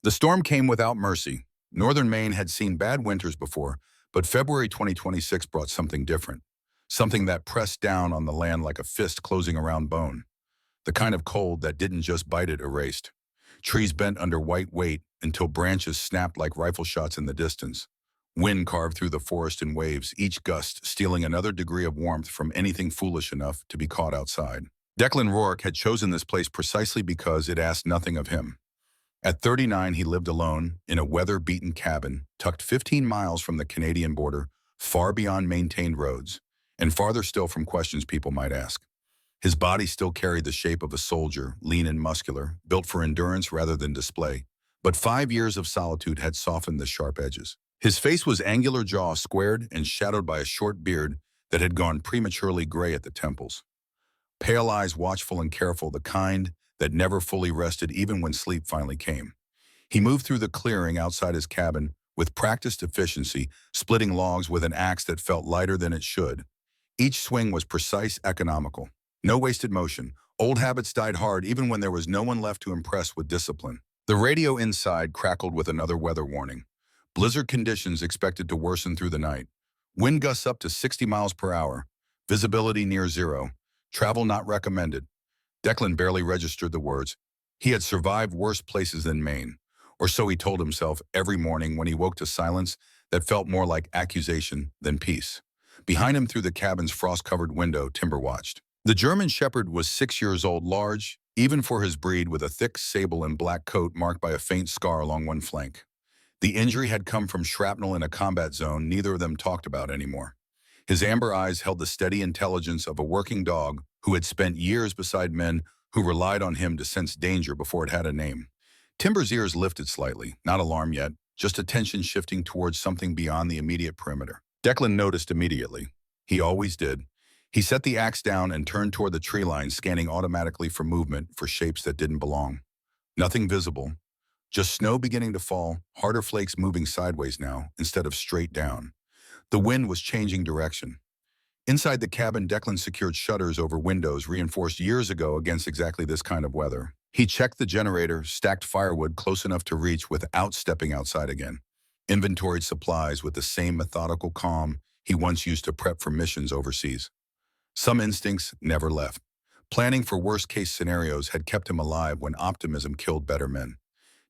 The storm came without mercy. Northern Maine had seen bad winters before, but February 2026 brought something different. Something that pressed down on the land like a fist closing around bone. The kind of cold that didn't just bite it erased. Trees bent under white weight until branches snapped like rifle shots in the distance. Wind carved through the forest in waves, each gust stealing another degree of warmth from anything foolish enough to be caught outside. Declan Rourke had chosen this place precisely because it asked nothing of him. At 39, he lived alone in a weather-beaten cabin, tucked 15 miles from the Canadian border, far beyond maintained roads, and farther still from questions people might ask. His body still carried the shape of a soldier, lean and muscular, built for endurance rather than display. But 5 years of solitude had softened the sharp edges. His face was angular jaw squared and shadowed by a short beard that had gone prematurely gray at the temples. Pale eyes watchful and careful, the kind that never fully rested even when sleep finally came. He moved through the clearing outside his cabin with practiced efficiency, splitting logs with an axe that felt lighter than it should. Each swing was precise, economical. No wasted motion. Old habits died hard even when there was no one left to impress with discipline. The radio inside crackled with another weather warning. Blizzard conditions expected to worsen through the night. Wind gusts up to 60 miles per hour. Visibility near zero. Travel not recommended. Declan barely registered the words. He had survived worse places than Maine, or so he told himself every morning when he woke to silence that felt more like accusation than peace. Behind him through the cabin's frost-covered window, Timber watched. The German Shepherd was 6 years old, large, even for his breed, with a thick sable and black coat marked by a faint scar along one flank. The injury had come from shrapnel in a combat zone neither of them talked about anymore. His amber eyes held the steady intelligence of a working dog who had spent years beside men who relied on him to sense danger before it had a name. Timber's ears lifted slightly, not alarm yet, just attention shifting towards something beyond the immediate perimeter. Declan noticed immediately. He always did. He set the axe down and turned toward the tree line, scanning automatically for movement, for shapes that didn't belong. Nothing visible. Just snow beginning to fall, harder flakes moving sideways now, instead of straight down. The wind was changing direction. Inside the cabin, Declan secured shutters over windows reinforced years ago against exactly this kind of weather. He checked the generator, stacked firewood close enough to reach without stepping outside again. Inventoried supplies with the same methodical calm he once used to prep for missions overseas. Some instincts never left. Planning for worst-case scenarios had kept him alive when optimism killed better men.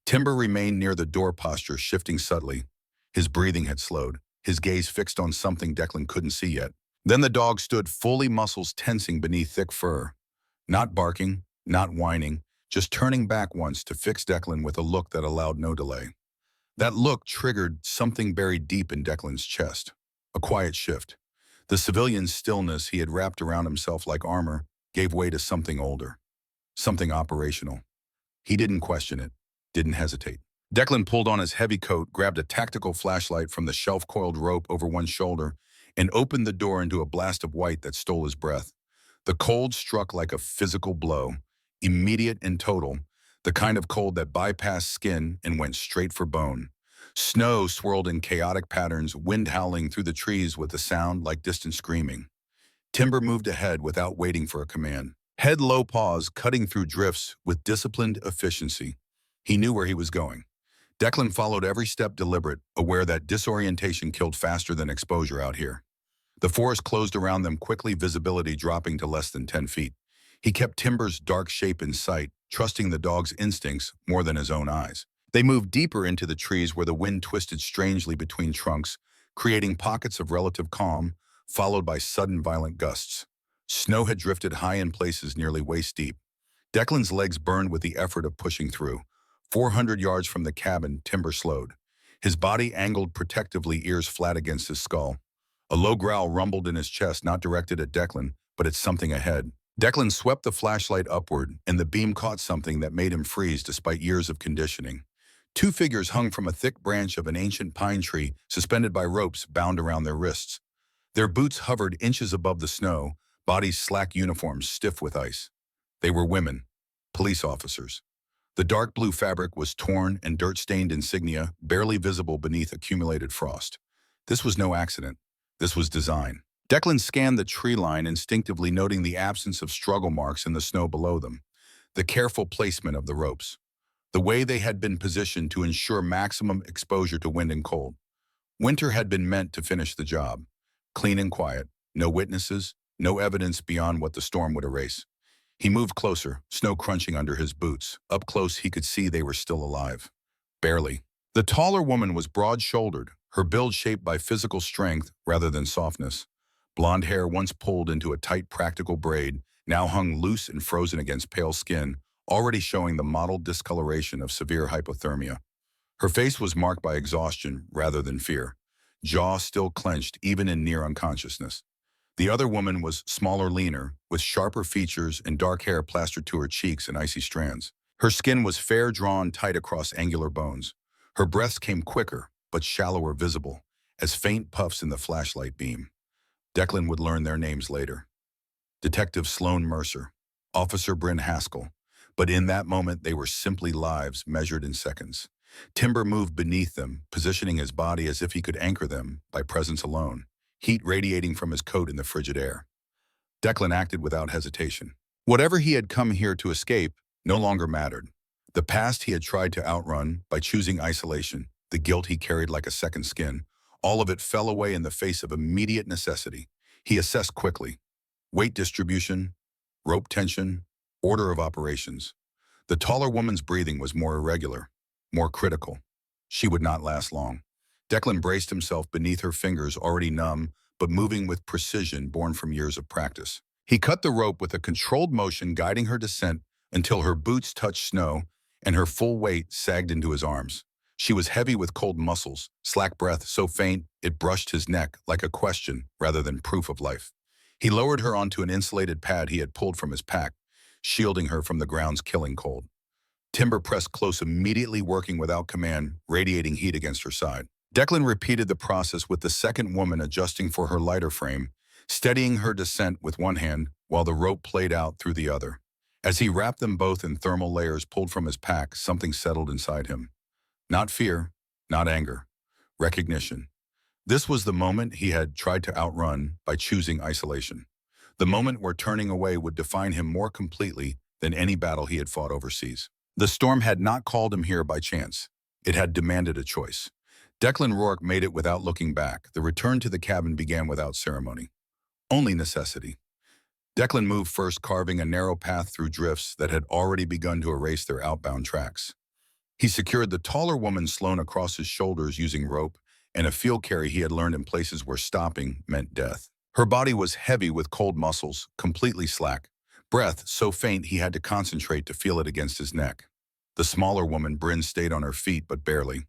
Timber remained near the door posture, shifting subtly. His breathing had slowed, his gaze fixed on something Declan couldn't see yet. Then the dog stood, fully, muscles tensing beneath thick fur. Not barking, not whining, just turning back once to fix Declan with a look that allowed no delay. That look triggered something buried deep in Declan's chest. A quiet shift. The civilian stillness he had wrapped around himself like armor gave way to something older. Something operational. He didn't question it, didn't hesitate. Declan pulled on his heavy coat, grabbed a tactical flashlight from the shelf-coiled rope over one shoulder, and opened the door into a blast of white that stole his breath. The cold struck like a physical blow, immediate and total, the kind of cold that bypassed skin and went straight for bone. Snow swirled in chaotic patterns, wind howling through the trees with a sound like distant screaming. Timber moved ahead without waiting for a command. Head low, paws cutting through drifts with disciplined efficiency. He knew where he was going. Declan followed every step deliberate, aware that disorientation killed faster than exposure out here. The forest closed around them quickly, visibility dropping to less than 10 feet. He kept Timber's dark shape in sight, trusting the dog's instincts more than his own eyes. They moved deeper into the trees where the wind twisted strangely between trunks, creating pockets of relative calm, followed by sudden violent gusts. Snow had drifted high in places nearly waist deep. Declan's legs burned with the effort of pushing through. 400 yards from the cabin, Timber slowed. His body angled protectively, ears flat against his skull. A low growl rumbled in his chest, not directed at Declan, but at something ahead. Declan swept the flashlight upward, and the beam caught something that made him freeze despite years of conditioning. Two figures hung from a thick branch of an ancient pine tree, suspended by ropes bound around their wrists. Their boots hovered inches above the snow, bodies slack, uniforms stiff with ice. They were women, police officers. The dark blue fabric was torn and dirt-stained insignia, barely visible beneath accumulated frost. This was no accident. This was design. Declan scanned the tree line, instinctively noting the absence of struggle marks in the snow below them, the careful placement of the ropes. the way they had been positioned to ensure maximum exposure to wind and cold. Winter had been meant to finish the job. Clean and quiet, no witnesses, no evidence beyond what the storm would erase. He moved closer, snow crunching under his boots. Up close, he could see they were still alive. Barely. The taller woman was broad-shouldered, her build shaped by physical strength rather than softness. Blonde hair, once pulled into a tight, practical braid, now hung loose and frozen against pale skin, already showing the mottled discoloration of severe hypothermia. Her face was marked by exhaustion rather than fear, jaw still clenched even in near unconsciousness. The other woman was smaller, leaner, with sharper features and dark hair plastered to her cheeks in icy strands. Her skin was fair, drawn tight across angular bones. Her breaths came quicker, but shallower visible, as faint puffs in the flashlight beam. Declan would learn their names later. Detective Sloan Mercer, Officer Bryn Haskell. But in that moment, they were simply lives measured in seconds. Timber moved beneath them, positioning his body as if he could anchor them by presence alone, heat radiating from his coat in the frigid air. Declan acted without hesitation. Whatever he had come here to escape no longer mattered. The past he had tried to outrun by choosing isolation, the guilt he carried like a second skin, all of it fell away in the face of immediate necessity. He assessed quickly. Weight distribution, rope tension, order of operations. The taller woman's breathing was more irregular, more critical. She would not last long. Declan braced himself beneath her fingers, already numb, but moving with precision born from years of practice. He cut the rope with a controlled motion, guiding her descent until her boots touched snow and her full weight sagged into his arms. She was heavy with cold muscles, slack breath so faint it brushed his neck like a question rather than proof of life. He lowered her onto an insulated pad he had pulled from his pack, shielding her from the ground's killing cold. Timber pressed close, immediately working without command, radiating heat against her side. Declan repeated the process with the second woman adjusting for her lighter frame, steadying her descent with one hand while the rope played out through the other. As he wrapped them both in thermal layers pulled from his pack, something settled inside him. Not fear, not anger, recognition. This was the moment he had tried to outrun by choosing isolation. The moment where turning away would define him more completely than any battle he had fought overseas. The storm had not called him here by chance. It had demanded a choice. Declan Rourke made it without looking back. The return to the cabin began without ceremony. Only necessity. Declan moved first, carving a narrow path through drifts that had already begun to erase their outbound tracks. He secured the taller woman Sloan across his shoulders using rope and a field carry he had learned in places where stopping meant death. Her body was heavy with cold muscles, completely slack. Breath so faint he had to concentrate to feel it against his neck. The smaller woman, Bryn, stayed on her feet, but barely.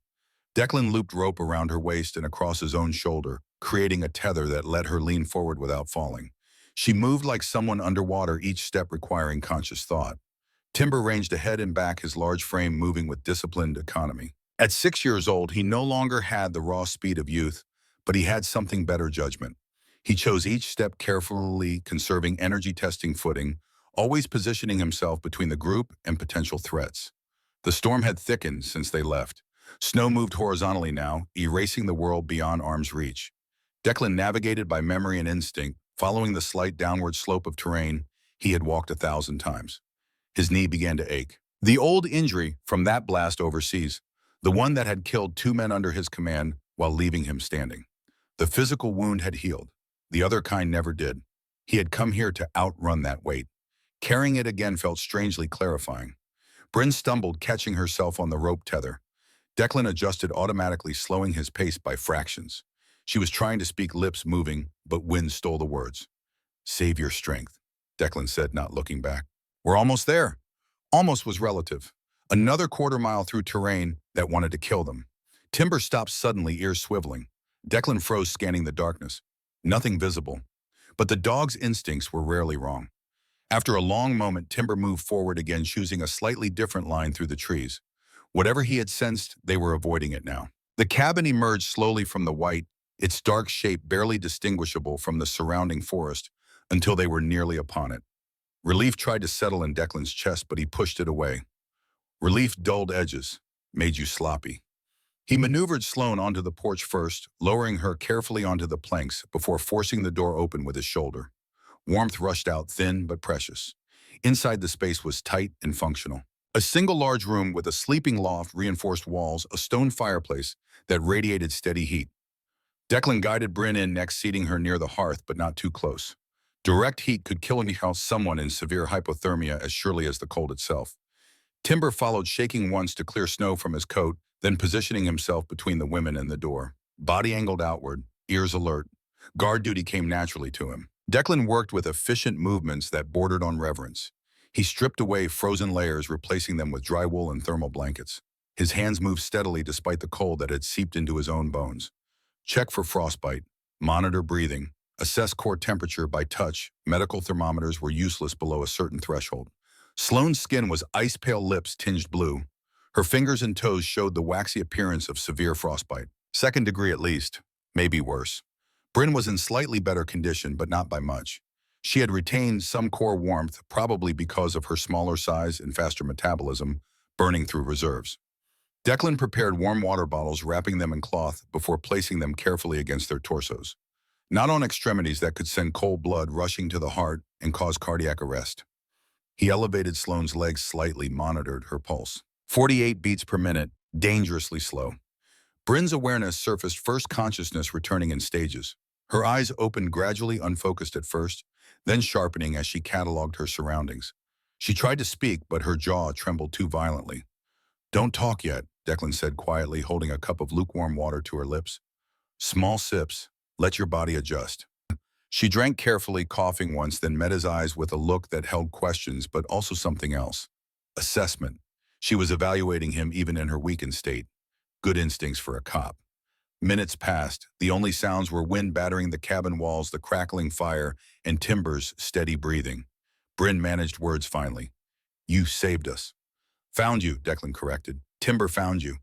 Declan looped rope around her waist and across his own shoulder, creating a tether that let her lean forward without falling. She moved like someone underwater, each step requiring conscious thought. Timber ranged ahead and back, his large frame moving with disciplined economy. At 6 years old, he no longer had the raw speed of youth, but he had something better: judgment. He chose each step carefully, conserving energy, testing footing, always positioning himself between the group and potential threats. The storm had thickened since they left. Snow moved horizontally now, erasing the world beyond arm's reach. Declan navigated by memory and instinct, following the slight downward slope of terrain he had walked 1,000 times. His knee began to ache. The old injury from that blast overseas, the one that had killed 2 men under his command while leaving him standing. The physical wound had healed. The other kind never did. He had come here to outrun that weight. Carrying it again felt strangely clarifying. Bryn stumbled, catching herself on the rope tether. Declan adjusted automatically, slowing his pace by fractions. She was trying to speak, lips moving, but wind stole the words. "Save your strength," Declan said, not looking back. "We're almost there." Almost was relative. Another quarter-mile through terrain that wanted to kill them. Timber stopped suddenly, ears swiveling. Declan froze, scanning the darkness. Nothing visible. But the dog's instincts were rarely wrong. After a long moment, Timber moved forward again, choosing a slightly different line through the trees. Whatever he had sensed, they were avoiding it now. The cabin emerged slowly from the white, its dark shape barely distinguishable from the surrounding forest, until they were nearly upon it. Relief tried to settle in Declan's chest, but he pushed it away. Relief dulled edges, made you sloppy. He maneuvered Sloan onto the porch first, lowering her carefully onto the planks before forcing the door open with his shoulder. Warmth rushed out, thin but precious. Inside, the space was tight and functional. A single large room with a sleeping loft, reinforced walls, a stone fireplace that radiated steady heat. Declan guided Bryn in next, seating her near the hearth, but not too close. Direct heat could kill someone in severe hypothermia as surely as the cold itself. Timber followed, shaking once to clear snow from his coat, then positioning himself between the women and the door. Body angled outward, ears alert. Guard duty came naturally to him. Declan worked with efficient movements that bordered on reverence. He stripped away frozen layers, replacing them with dry wool and thermal blankets. His hands moved steadily despite the cold that had seeped into his own bones. Check for frostbite, monitor breathing, assess core temperature by touch. Medical thermometers were useless below a certain threshold. Sloane's skin was ice-pale, lips tinged blue. Her fingers and toes showed the waxy appearance of severe frostbite. Second degree at least, maybe worse. Bryn was in slightly better condition, but not by much. She had retained some core warmth, probably because of her smaller size and faster metabolism, burning through reserves. Declan prepared warm water bottles, wrapping them in cloth before placing them carefully against their torsos. Not on extremities that could send cold blood rushing to the heart and cause cardiac arrest. He elevated Sloane's legs slightly, monitored her pulse. 48 beats per minute, dangerously slow. Bryn's awareness surfaced, first consciousness returning in stages. Her eyes opened gradually, unfocused at first, then sharpening as she cataloged her surroundings. She tried to speak, but her jaw trembled too violently. "Don't talk yet," Declan said quietly, holding a cup of lukewarm water to her lips. "Small sips. Let your body adjust." She drank carefully, coughing once, then met his eyes with a look that held questions, but also something else. Assessment. She was evaluating him even in her weakened state. Good instincts for a cop. Minutes passed. The only sounds were wind battering the cabin walls, the crackling fire, and Timber's steady breathing. Bryn managed words finally. "You saved us." "Found you," Declan corrected. "Timber found you."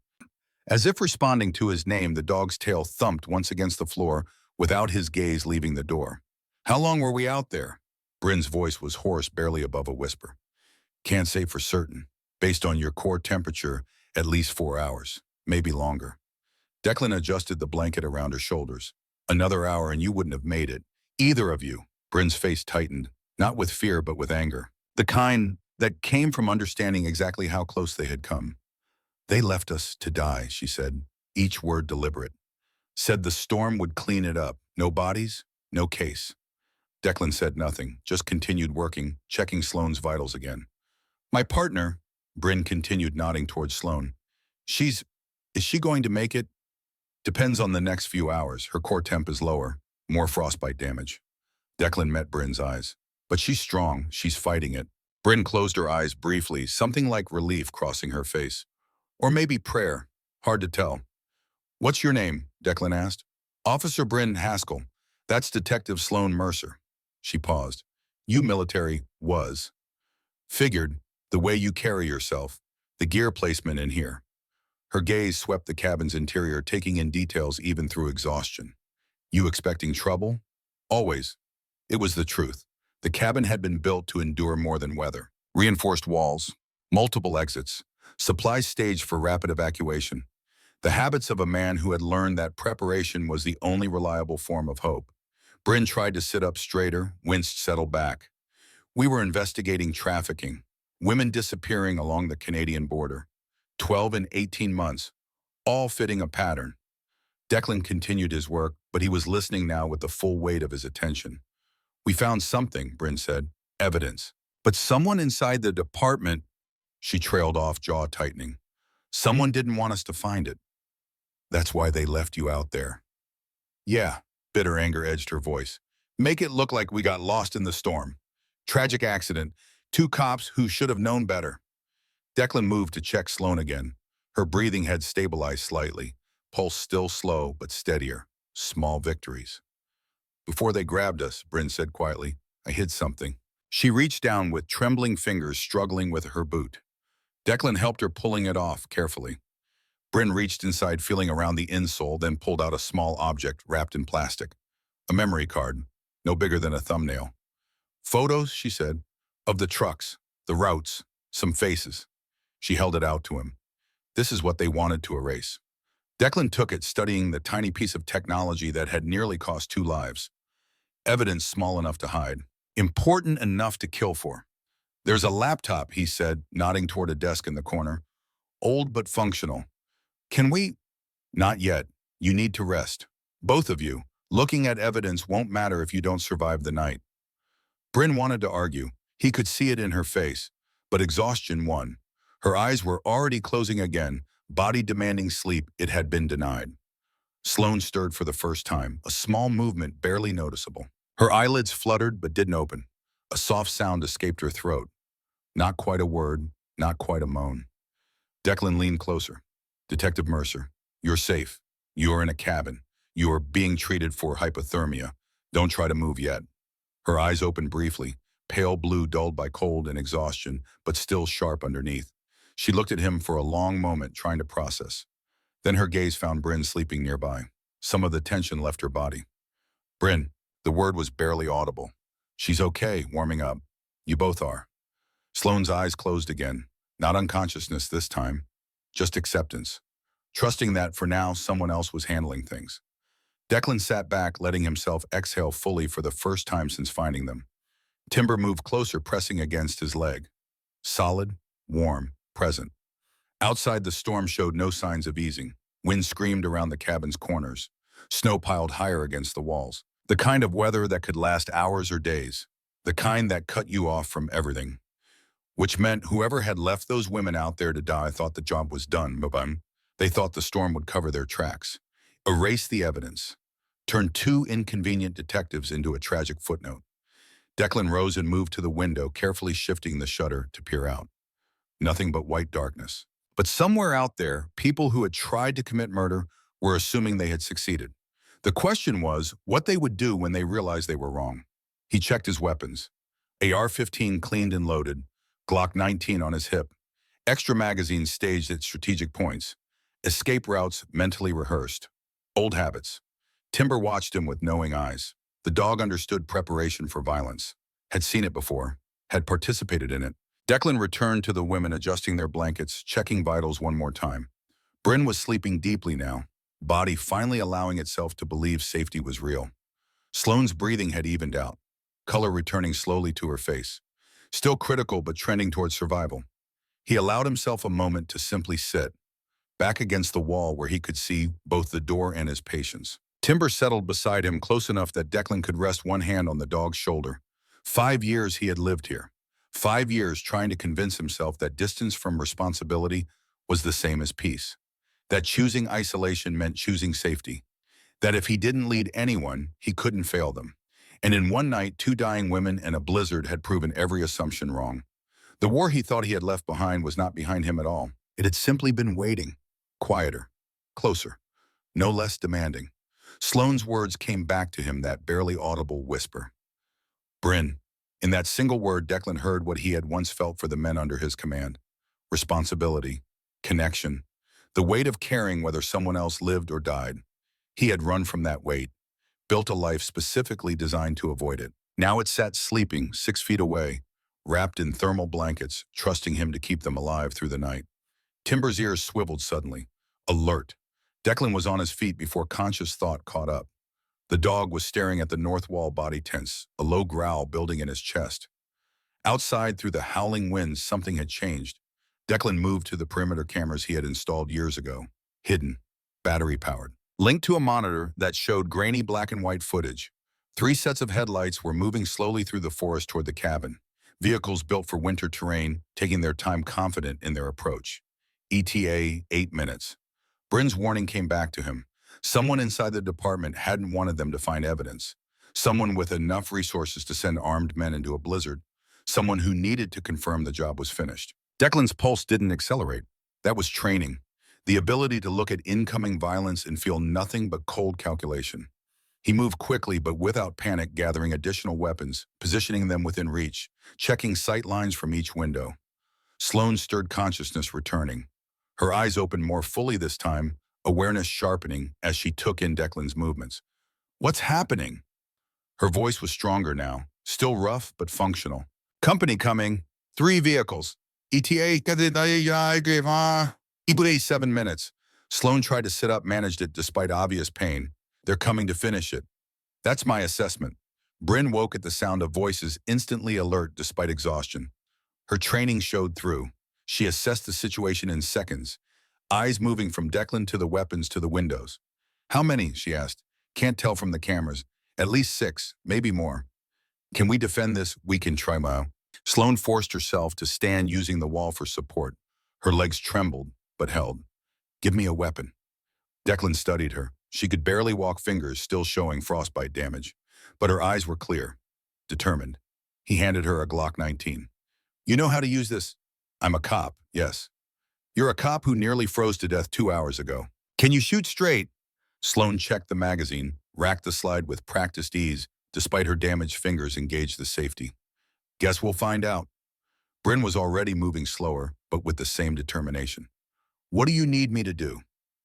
As if responding to his name, the dog's tail thumped once against the floor without his gaze leaving the door. "How long were we out there?" Bryn's voice was hoarse, barely above a whisper. "Can't say for certain. Based on your core temperature, at least 4 hours, maybe longer." Declan adjusted the blanket around her shoulders. "Another hour and you wouldn't have made it. Either of you." Bryn's face tightened, not with fear but with anger. The kind that came from understanding exactly how close they had come. "They left us to die," she said, each word deliberate. "Said the storm would clean it up. No bodies, no case." Declan said nothing, just continued working, checking Sloane's vitals again. "My partner," Bryn continued, nodding towards Sloane. Is she going to make it?" "Depends on the next few hours. Her core temp is lower. More frostbite damage." Declan met Bryn's eyes. "But she's strong. She's fighting it." Bryn closed her eyes briefly, something like relief crossing her face. Or maybe prayer. Hard to tell. "What's your name?" Declan asked. "Officer Bryn Haskell. That's Detective Sloane Mercer." She paused. "You military was." "Figured. The way you carry yourself. The gear placement in here." Her gaze swept the cabin's interior, taking in details even through exhaustion. "You expecting trouble?" "Always." It was the truth. The cabin had been built to endure more than weather. Reinforced walls, multiple exits, supplies staged for rapid evacuation. The habits of a man who had learned that preparation was the only reliable form of hope. Bryn tried to sit up straighter, winced, settled back. "We were investigating trafficking. Women disappearing along the Canadian border. 12 and 18 months, all fitting a pattern." Declan continued his work, but he was listening now with the full weight of his attention. "We found something," Bryn said. "Evidence. But someone inside the department—" She trailed off, jaw tightening. "Someone didn't want us to find it. That's why they left you out there." "Yeah," bitter anger edged her voice. "Make it look like we got lost in the storm. Tragic accident. 2 cops who should have known better." Declan moved to check Sloane again. Her breathing had stabilized slightly. Pulse still slow, but steadier. Small victories. "Before they grabbed us," Bryn said quietly, "I hid something." She reached down with trembling fingers, struggling with her boot. Declan helped her, pulling it off carefully. Bryn reached inside, feeling around the insole, then pulled out a small object wrapped in plastic. A memory card, no bigger than a thumbnail. "Photos," she said, "of the trucks, the routes, some faces." She held it out to him. "This is what they wanted to erase." Declan took it, studying the tiny piece of technology that had nearly cost 2 lives. Evidence small enough to hide. Important enough to kill for. There's a laptop, he said, nodding toward a desk in the corner. Old but functional. Can we? Not yet. You need to rest. Both of you. Looking at evidence won't matter if you don't survive the night. Bryn wanted to argue. He could see it in her face. But exhaustion won. Her eyes were already closing again, body demanding sleep it had been denied. Sloane stirred for the first time, a small movement barely noticeable. Her eyelids fluttered but didn't open. A soft sound escaped her throat. Not quite a word, not quite a moan. Declan leaned closer. Detective Mercer, you're safe. You're in a cabin. You're being treated for hypothermia. Don't try to move yet. Her eyes opened briefly, pale blue dulled by cold and exhaustion, but still sharp underneath. She looked at him for a long moment, trying to process. Then her gaze found Bryn sleeping nearby. Some of the tension left her body. Bryn, the word was barely audible. She's okay, warming up. You both are. Sloane's eyes closed again. Not unconsciousness this time, just acceptance. Trusting that for now someone else was handling things. Declan sat back, letting himself exhale fully for the first time since finding them. Timber moved closer, pressing against his leg. Solid, warm, present. Outside, the storm showed no signs of easing. Wind screamed around the cabin's corners. Snow piled higher against the walls. The kind of weather that could last hours or days. The kind that cut you off from everything. Which meant whoever had left those women out there to die thought the job was done, but they thought the storm would cover their tracks. Erase the evidence. Turn two inconvenient detectives into a tragic footnote. Declan rose and moved to the window, carefully shifting the shutter to peer out. Nothing but white darkness. But somewhere out there, people who had tried to commit murder were assuming they had succeeded. The question was what they would do when they realized they were wrong. He checked his weapons. AR-15 cleaned and loaded, Glock 19 on his hip, extra magazines staged at strategic points, escape routes mentally rehearsed. Old habits. Timber watched him with knowing eyes. The dog understood preparation for violence, had seen it before, had participated in it. Declan returned to the women, adjusting their blankets, checking vitals one more time. Bryn was sleeping deeply now, body finally allowing itself to believe safety was real. Sloane's breathing had evened out, color returning slowly to her face. Still critical but trending towards survival. He allowed himself a moment to simply sit, back against the wall where he could see both the door and his patients. Timber settled beside him close enough that Declan could rest one hand on the dog's shoulder. 5 years he had lived here. 5 years trying to convince himself that distance from responsibility was the same as peace. That choosing isolation meant choosing safety. That if he didn't lead anyone, he couldn't fail them. And in one night, 2 dying women and a blizzard had proven every assumption wrong. The war he thought he had left behind was not behind him at all. It had simply been waiting. Quieter. Closer. No less demanding. Sloane's words came back to him, that barely audible whisper. Bryn. In that single word, Declan heard what he had once felt for the men under his command. Responsibility. Connection. The weight of caring whether someone else lived or died. He had run from that weight, built a life specifically designed to avoid it. Now it sat sleeping 6 feet away, wrapped in thermal blankets, trusting him to keep them alive through the night. Timber's ears swiveled suddenly, alert. Declan was on his feet before conscious thought caught up. The dog was staring at the north wall, body tense, a low growl building in his chest. Outside, through the howling winds, something had changed. Declan moved to the perimeter cameras he had installed years ago. Hidden, battery-powered. Linked to a monitor that showed grainy black and white footage. 3 sets of headlights were moving slowly through the forest toward the cabin. Vehicles built for winter terrain, taking their time, confident in their approach. ETA, 8 minutes. Bryn's warning came back to him. Someone inside the department hadn't wanted them to find evidence. Someone with enough resources to send armed men into a blizzard. Someone who needed to confirm the job was finished. Declan's pulse didn't accelerate. That was training. The ability to look at incoming violence and feel nothing but cold calculation. He moved quickly but without panic, gathering additional weapons, positioning them within reach, checking sight lines from each window. Sloane stirred, consciousness returning. Her eyes opened more fully this time, awareness sharpening as she took in Declan's movements. What's happening? Her voice was stronger now, still rough but functional. Company coming. 3 vehicles. ETA 7 minutes. Sloane tried to sit up, managed it despite obvious pain. They're coming to finish it. That's my assessment. Bryn woke at the sound of voices, instantly alert despite exhaustion. Her training showed through. She assessed the situation in seconds, eyes moving from Declan to the weapons to the windows. How many? She asked. Can't tell from the cameras. At least 6, maybe more. Can we defend this? We can try, Mao. Sloane forced herself to stand using the wall for support. Her legs trembled, but held. Give me a weapon. Declan studied her. She could barely walk, fingers still showing frostbite damage. But her eyes were clear, determined. He handed her a Glock 19. You know how to use this? I'm a cop, yes. You're a cop who nearly froze to death 2 hours ago. Can you shoot straight? Sloane checked the magazine, racked the slide with practiced ease, despite her damaged fingers engaged the safety. Guess we'll find out. Bryn was already moving slower, but with the same determination. What do you need me to do?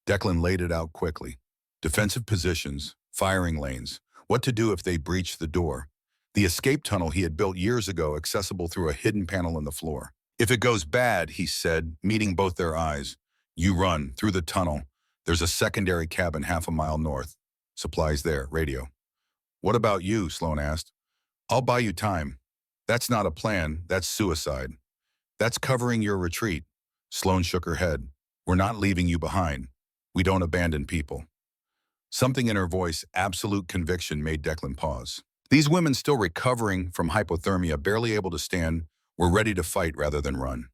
Declan laid it out quickly. Defensive positions, firing lanes, what to do if they breached the door. The escape tunnel he had built years ago, accessible through a hidden panel in the floor. If it goes bad, he said, meeting both their eyes, you run through the tunnel. There's a secondary cabin half a mile north. Supplies there, radio. What about you? Sloane asked. I'll buy you time. That's not a plan, that's suicide. That's covering your retreat. Sloane shook her head. We're not leaving you behind. We don't abandon people. Something in her voice, absolute conviction, made Declan pause. These women, still recovering from hypothermia, barely able to stand, were ready to fight rather than run.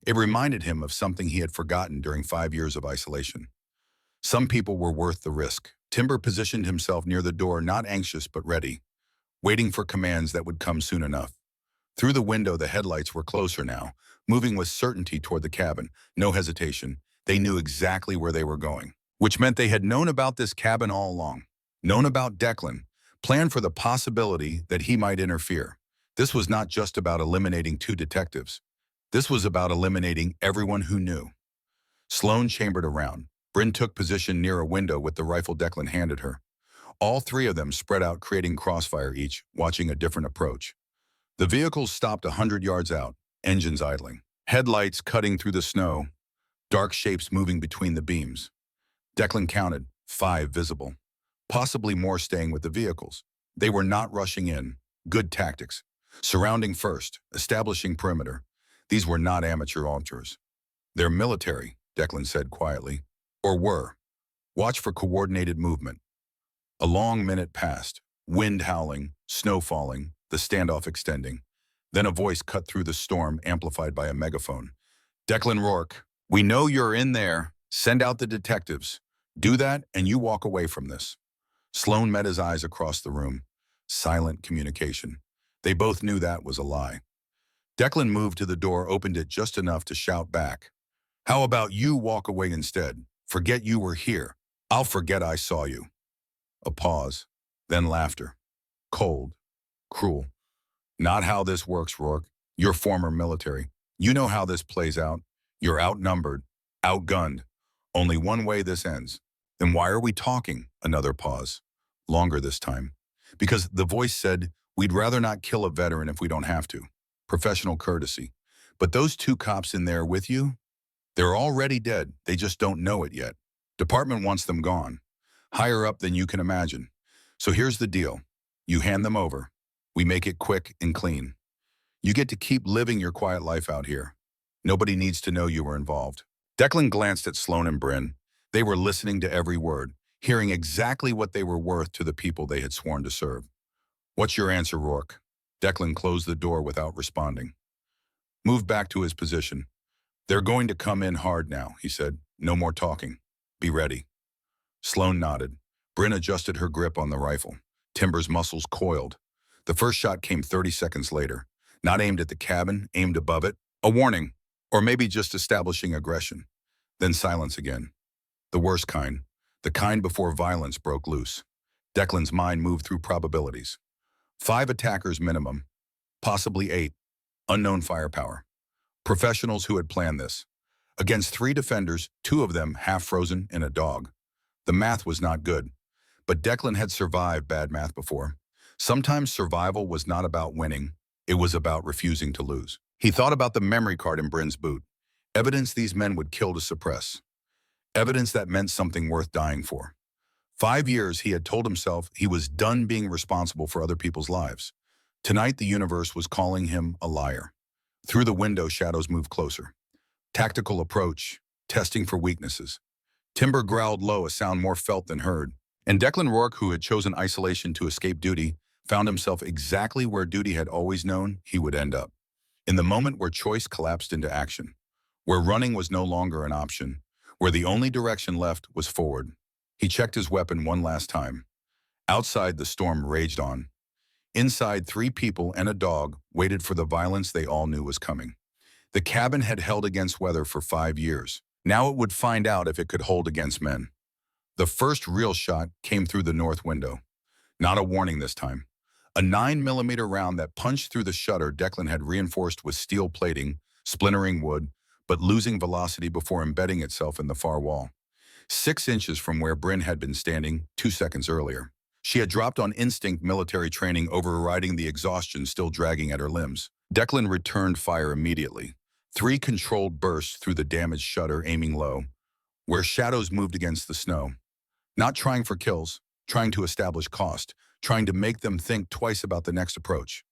It reminded him of something he had forgotten during 5 years of isolation. Some people were worth the risk. Timber positioned himself near the door, not anxious but ready, waiting for commands that would come soon enough. Through the window, the headlights were closer now, moving with certainty toward the cabin. No hesitation. They knew exactly where they were going, which meant they had known about this cabin all along, known about Declan, planned for the possibility that he might interfere. This was not just about eliminating 2 detectives. This was about eliminating everyone who knew. Sloane chambered around. Bryn took position near a window with the rifle Declan handed her. All 3 of them spread out, creating crossfire each, watching a different approach. The vehicles stopped 100 yards out, engines idling, headlights cutting through the snow, dark shapes moving between the beams. Declan counted 5 visible, possibly more staying with the vehicles. They were not rushing in. Good tactics. Surrounding first, establishing perimeter. These were not amateur amateurs. They're military, Declan said quietly. Or were. Watch for coordinated movement. A long minute passed, wind howling, snow falling, the standoff extending. Then a voice cut through the storm, amplified by a megaphone. Declan Rourke, we know you're in there. Send out the detectives. Do that and you walk away from this. Sloane met his eyes across the room. Silent communication. They both knew that was a lie. Declan moved to the door, opened it just enough to shout back. How about you walk away instead? Forget you were here. I'll forget I saw you. A pause, then laughter. Cold, cruel. Not how this works, Rourke. You're former military. You know how this plays out. You're outnumbered, outgunned. Only one way this ends. Then why are we talking? Another pause. Longer this time. Because the voice said, we'd rather not kill a veteran if we don't have to. Professional courtesy. But those 2 cops in there with you? They're already dead. They just don't know it yet. Department wants them gone. Higher up than you can imagine. So here's the deal. You hand them over. We make it quick and clean. You get to keep living your quiet life out here. Nobody needs to know you were involved. Declan glanced at Sloane and Bryn. They were listening to every word, hearing exactly what they were worth to the people they had sworn to serve. What's your answer, Rourke? Declan closed the door without responding. Moved back to his position. They're going to come in hard now, he said. No more talking. Be ready. Sloane nodded. Bryn adjusted her grip on the rifle. Timber's muscles coiled. The first shot came 30 seconds later. Not aimed at the cabin, aimed above it. A warning, or maybe just establishing aggression. Then silence again. The worst kind. The kind before violence broke loose. Declan's mind moved through probabilities. 5 attackers minimum. Possibly 8. Unknown firepower. Professionals who had planned this. Against 3 defenders, 2 of them half-frozen in a dog. The math was not good. But Declan had survived bad math before. Sometimes survival was not about winning. It was about refusing to lose. He thought about the memory card in Bryn's boot. Evidence these men would kill to suppress. Evidence that meant something worth dying for. 5 years he had told himself he was done being responsible for other people's lives. Tonight the universe was calling him a liar. Through the window, shadows moved closer. Tactical approach, testing for weaknesses. Timber growled low, a sound more felt than heard. And Declan Rourke, who had chosen isolation to escape duty, found himself exactly where duty had always known he would end up. In the moment where choice collapsed into action, where running was no longer an option, where the only direction left was forward. He checked his weapon one last time. Outside, the storm raged on. Inside, 3 people and a dog waited for the violence they all knew was coming. The cabin had held against weather for 5 years. Now it would find out if it could hold against men. The first real shot came through the north window. Not a warning this time. A 9mm round that punched through the shutter Declan had reinforced with steel plating, splintering wood, but losing velocity before embedding itself in the far wall. 6 inches from where Bryn had been standing 2 seconds earlier. She had dropped on instinct, military training overriding the exhaustion still dragging at her limbs. Declan returned fire immediately. 3 controlled bursts through the damaged shutter, aiming low, where shadows moved against the snow. Not trying for kills, trying to establish cost, trying to make them think twice about the next approach.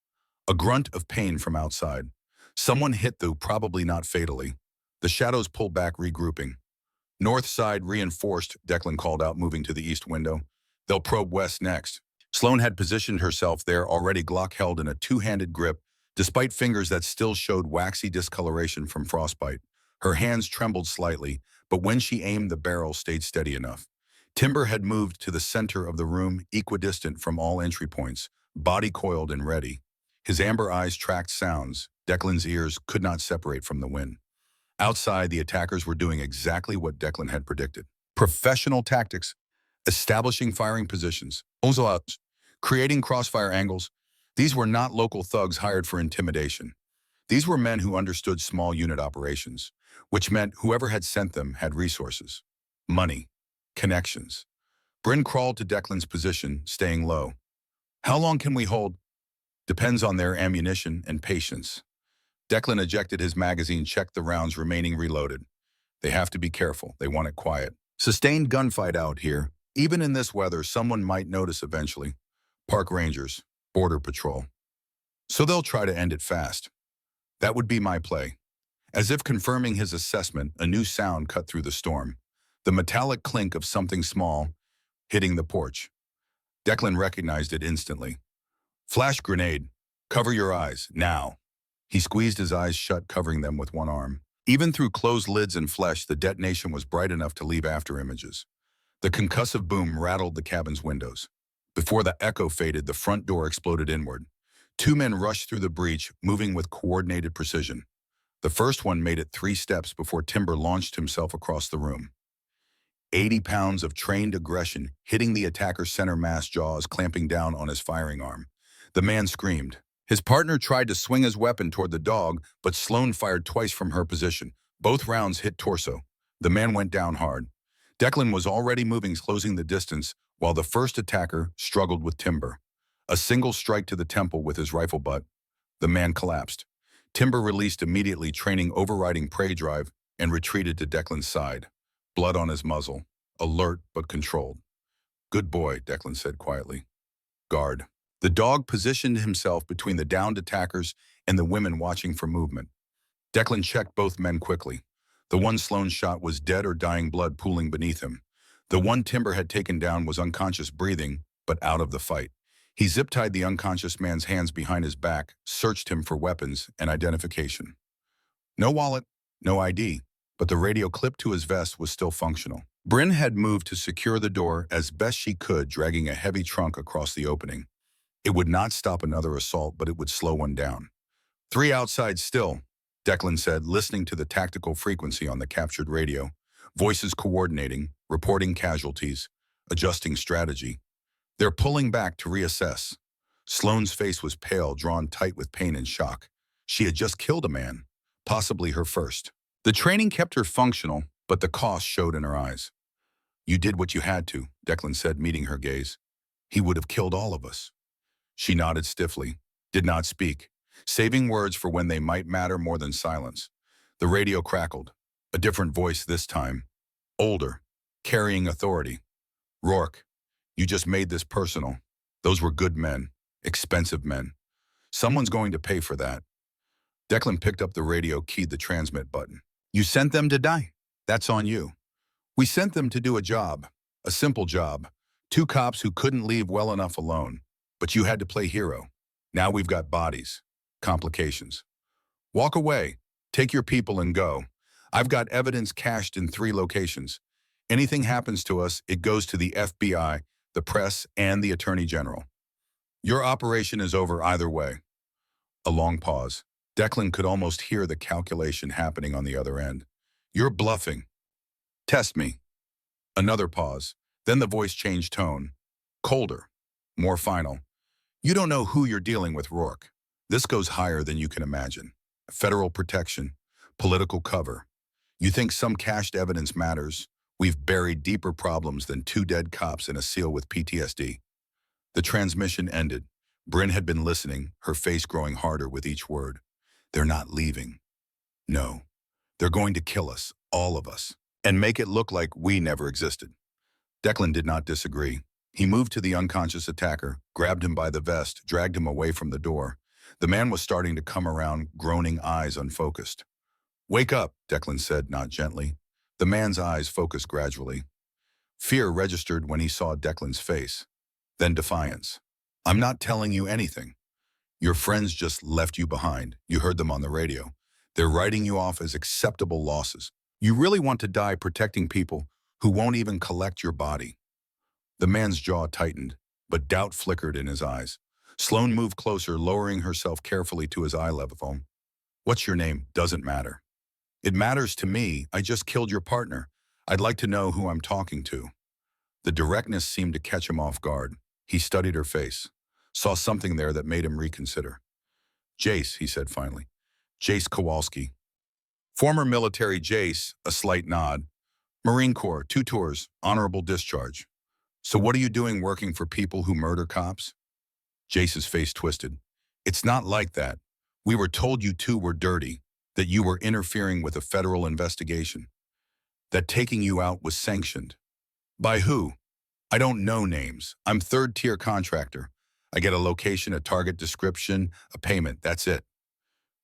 A grunt of pain from outside. Someone hit, though probably not fatally. The shadows pulled back, regrouping. North side reinforced, Declan called out, moving to the east window. They'll probe west next. Sloane had positioned herself there, already Glock held in a 2-handed grip, despite fingers that still showed waxy discoloration from frostbite. Her hands trembled slightly, but when she aimed, the barrel stayed steady enough. Timber had moved to the center of the room, equidistant from all entry points, body coiled and ready. His amber eyes tracked sounds. Declan's ears could not separate from the wind. Outside, the attackers were doing exactly what Declan had predicted. Professional tactics, establishing firing positions, creating crossfire angles. These were not local thugs hired for intimidation. These were men who understood small unit operations, which meant whoever had sent them had resources, money, connections. Bryn crawled to Declan's position, staying low. How long can we hold? Depends on their ammunition and patience. Declan ejected his magazine, checked the rounds remaining reloaded. They have to be careful. They want it quiet. Sustained gunfight out here. Even in this weather, someone might notice eventually. Park rangers, border patrol. So they'll try to end it fast. That would be my play. As if confirming his assessment, a new sound cut through the storm. The metallic clink of something small hitting the porch. Declan recognized it instantly. Flash grenade. Cover your eyes, now. He squeezed his eyes shut, covering them with one arm. Even through closed lids and flesh, the detonation was bright enough to leave after images. The concussive boom rattled the cabin's windows. Before the echo faded, the front door exploded inward. 2 men rushed through the breach, moving with coordinated precision. The first one made it 3 steps before Timber launched himself across the room. 80 pounds of trained aggression hitting the attacker's center mass, jaws clamping down on his firing arm. The man screamed. His partner tried to swing his weapon toward the dog, but Sloane fired twice from her position. Both rounds hit torso. The man went down hard. Declan was already moving, closing the distance, while the first attacker struggled with Timber. A single strike to the temple with his rifle butt. The man collapsed. Timber released immediately, training overriding prey drive, and retreated to Declan's side. Blood on his muzzle. Alert but controlled. Good boy, Declan said quietly. Guard. The dog positioned himself between the downed attackers and the women watching for movement. Declan checked both men quickly. The one Sloane shot was dead or dying, blood pooling beneath him. The one Timber had taken down was unconscious, breathing, but out of the fight. He zip-tied the unconscious man's hands behind his back, searched him for weapons and identification. No wallet, no ID, but the radio clipped to his vest was still functional. Bryn had moved to secure the door as best she could, dragging a heavy trunk across the opening. It would not stop another assault, but it would slow one down. 3 outside still, Declan said, listening to the tactical frequency on the captured radio. Voices coordinating, reporting casualties, adjusting strategy. They're pulling back to reassess. Sloane's face was pale, drawn tight with pain and shock. She had just killed a man, possibly her first. The training kept her functional, but the cost showed in her eyes. You did what you had to, Declan said, meeting her gaze. He would have killed all of us. She nodded stiffly, did not speak, saving words for when they might matter more than silence. The radio crackled. A different voice this time. Older, carrying authority. Rourke, you just made this personal. Those were good men, expensive men. Someone's going to pay for that. Declan picked up the radio, keyed the transmit button. You sent them to die? That's on you. We sent them to do a job. A simple job. Two cops who couldn't leave well enough alone. But you had to play hero. Now we've got bodies. Complications. Walk away. Take your people and go. I've got evidence cached in 3 locations. Anything happens to us, it goes to the FBI, the press, and the Attorney General. Your operation is over either way. A long pause. Declan could almost hear the calculation happening on the other end. You're bluffing. Test me. Another pause. Then the voice changed tone. Colder. More final. You don't know who you're dealing with, Rourke. This goes higher than you can imagine. Federal protection. Political cover. You think some cached evidence matters? We've buried deeper problems than 2 dead cops in a SEAL with PTSD. The transmission ended. Bryn had been listening, her face growing harder with each word. They're not leaving. No. They're going to kill us, all of us, and make it look like we never existed. Declan did not disagree. He moved to the unconscious attacker, grabbed him by the vest, dragged him away from the door. The man was starting to come around, groaning, eyes unfocused. Wake up, Declan said, not gently. The man's eyes focused gradually. Fear registered when he saw Declan's face. Then defiance. I'm not telling you anything. Your friends just left you behind. You heard them on the radio. They're writing you off as acceptable losses. You really want to die protecting people who won't even collect your body. The man's jaw tightened, but doubt flickered in his eyes. Sloane moved closer, lowering herself carefully to his eye level. What's your name? Doesn't matter. It matters to me. I just killed your partner. I'd like to know who I'm talking to. The directness seemed to catch him off guard. He studied her face, saw something there that made him reconsider. Jace, he said finally. Jace Kowalski. Former military. Jace, a slight nod. Marine Corps, 2 tours, honorable discharge. So what are you doing working for people who murder cops? Jace's face twisted. It's not like that. We were told you 2 were dirty, that you were interfering with a federal investigation, that taking you out was sanctioned. By who? I don't know names. I'm 3rd-tier contractor. I get a location, a target description, a payment, that's it.